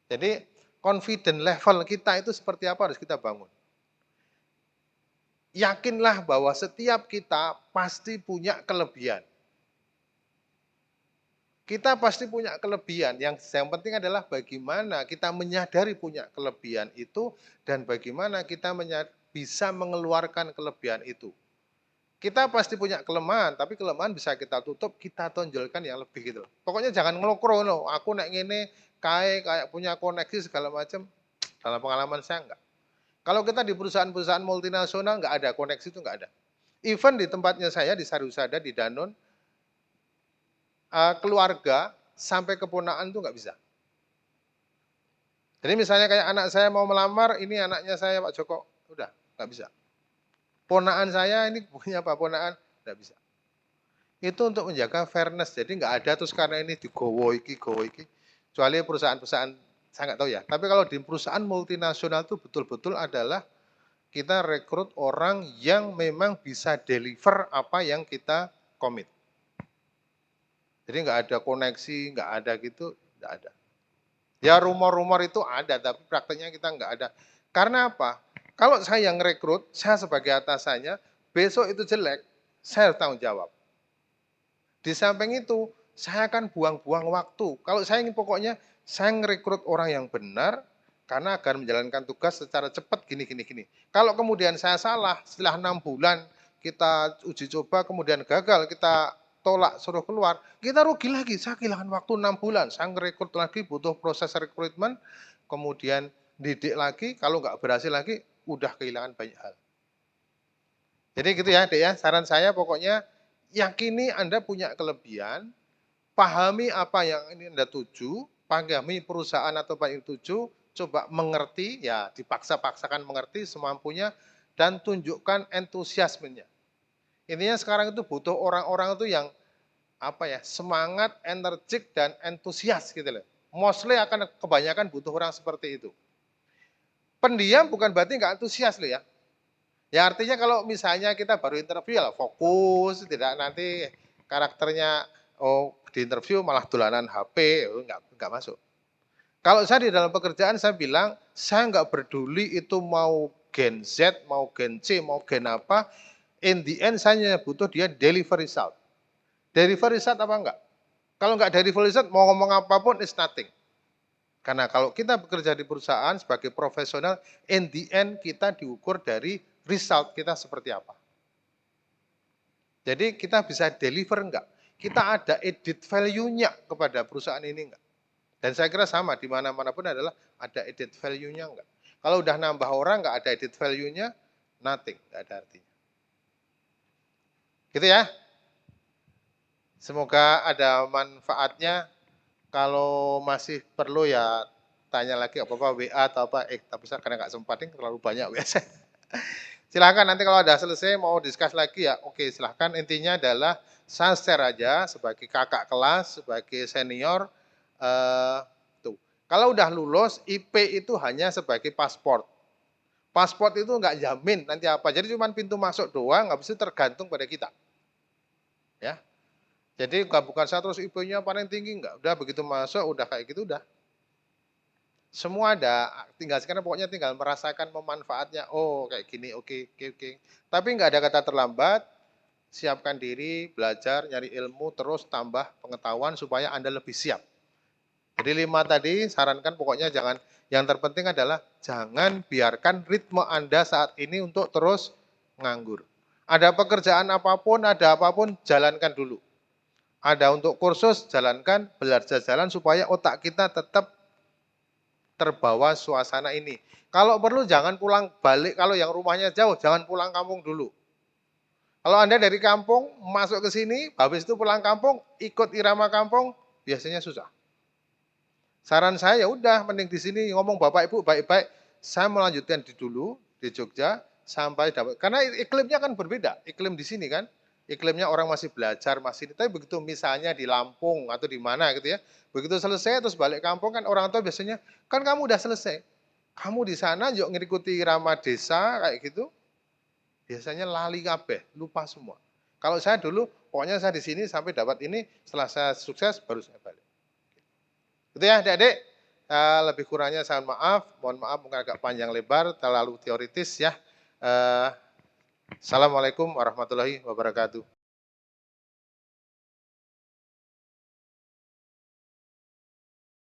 Jadi confident level kita itu seperti apa harus kita bangun. Yakinlah bahwa setiap kita pasti punya kelebihan. Kita pasti punya kelebihan, yang penting adalah bagaimana kita menyadari punya kelebihan itu dan bagaimana kita bisa mengeluarkan kelebihan itu. Kita pasti punya kelemahan, tapi kelemahan bisa kita tutup, kita tonjolkan yang lebih gitu. Pokoknya jangan ngelokro, no. Aku nek ngene kayak punya koneksi segala macam. Dalam pengalaman saya enggak. Kalau kita di perusahaan-perusahaan multinasional nggak ada, koneksi itu nggak ada. Even di tempatnya saya, di Sarusada, di Danone, keluarga sampai keponakan itu nggak bisa. Jadi misalnya kayak anak saya mau melamar, ini anaknya saya Pak Joko, udah nggak bisa. Ponaan saya ini punya Pak Ponaan, nggak bisa. Itu untuk menjaga fairness, jadi nggak ada terus karena ini digowo iki. Kecuali perusahaan-perusahaan saya nggak tahu ya. Tapi kalau di perusahaan multinasional itu betul-betul adalah kita rekrut orang yang memang bisa deliver apa yang kita komit. Jadi nggak ada koneksi, nggak ada gitu, nggak ada. Ya rumor-rumor itu ada, tapi prakteknya kita nggak ada. Karena apa? Kalau saya yang rekrut, saya sebagai atasannya, besok itu jelek, saya harus tanggung jawab. Di samping itu, saya akan buang-buang waktu. Kalau saya ingin pokoknya, saya ngerekrut orang yang benar, Karena agar menjalankan tugas secara cepat gini. Kalau kemudian saya salah, setelah 6 bulan kita uji coba, kemudian gagal, kita tolak, suruh keluar, kita rugi lagi. Saya kehilangan waktu 6 bulan, saya ngerekrut lagi, butuh proses rekrutmen, kemudian didik lagi, kalau nggak berhasil lagi, udah kehilangan banyak hal. Jadi gitu ya, Dek ya, saran saya pokoknya yakini Anda punya kelebihan, pahami apa yang ini Anda tuju, pahami perusahaan atau apa yang tuju, coba mengerti, ya dipaksa-paksakan mengerti semampunya, dan tunjukkan entusiasmenya. Intinya sekarang itu butuh orang-orang itu yang apa ya, semangat, energik, dan entusias gitu loh. Mostly akan kebanyakan butuh orang seperti itu. Pendiam bukan berarti nggak antusias loh ya. Ya artinya kalau misalnya kita baru interview ya fokus, tidak nanti karakternya di interview malah dolanan HP, nggak masuk. Kalau saya di dalam pekerjaan saya bilang, saya nggak peduli itu mau Gen Z, mau Gen C, mau Gen apa, in the end saya butuh dia deliver result. Deliver result apa enggak? Kalau enggak deliver result, mau ngomong apapun is nothing. Karena kalau kita bekerja di perusahaan sebagai profesional, in the end kita diukur dari result kita seperti apa. Jadi kita bisa deliver enggak? Kita ada added value-nya kepada perusahaan ini enggak? Dan saya kira sama, di mana-mana pun adalah ada added value-nya enggak. Kalau udah nambah orang enggak ada added value-nya, nothing, enggak ada artinya. Gitu ya. Semoga ada manfaatnya. Kalau masih perlu ya tanya lagi apa-apa WA atau apa. Tapi saya karena nggak sempat ini terlalu banyak WA saya. Silahkan nanti kalau ada selesai mau discuss lagi ya oke silahkan. Intinya adalah saya share aja sebagai kakak kelas, sebagai senior. Tuh. Kalau udah lulus IP itu hanya sebagai paspor. Paspor itu nggak jamin nanti apa. Jadi cuma pintu masuk doang, nggak bisa tergantung pada kita. Ya. Jadi bukan saya terus IP-nya paling tinggi, enggak. Udah begitu masuk, udah kayak gitu, udah. Semua ada, tinggal sekarang pokoknya tinggal merasakan memanfaatnya. Oh kayak gini, oke. Tapi enggak ada kata terlambat, siapkan diri, belajar, nyari ilmu, terus tambah pengetahuan supaya Anda lebih siap. Jadi 5 tadi, sarankan pokoknya jangan, yang terpenting adalah jangan biarkan ritme Anda saat ini untuk terus nganggur. Ada pekerjaan apapun, ada apapun, jalankan dulu. Ada untuk kursus, jalankan, belajar jalan supaya otak kita tetap terbawa suasana ini. Kalau perlu jangan pulang balik, kalau yang rumahnya jauh, jangan pulang kampung dulu. Kalau Anda dari kampung, masuk ke sini, habis itu pulang kampung, ikut irama kampung, biasanya susah. Saran saya ya udah, mending di sini ngomong Bapak Ibu baik-baik, saya melanjutkan dulu di Jogja, sampai dapat, karena iklimnya kan berbeda, iklim di sini kan. Iklimnya orang masih belajar, masih, tapi begitu misalnya di Lampung atau di mana gitu ya, begitu selesai terus balik kampung kan orang tua biasanya, kan kamu udah selesai, kamu di sana yuk ngikuti irama desa kayak gitu, biasanya lali kabeh, lupa semua. Kalau saya dulu, pokoknya saya di sini sampai dapat ini, setelah saya sukses baru saya balik. Gitu ya adik-adik, lebih kurangnya saya mohon maaf mungkin agak panjang lebar, terlalu teoritis ya. Assalamualaikum warahmatullahi wabarakatuh.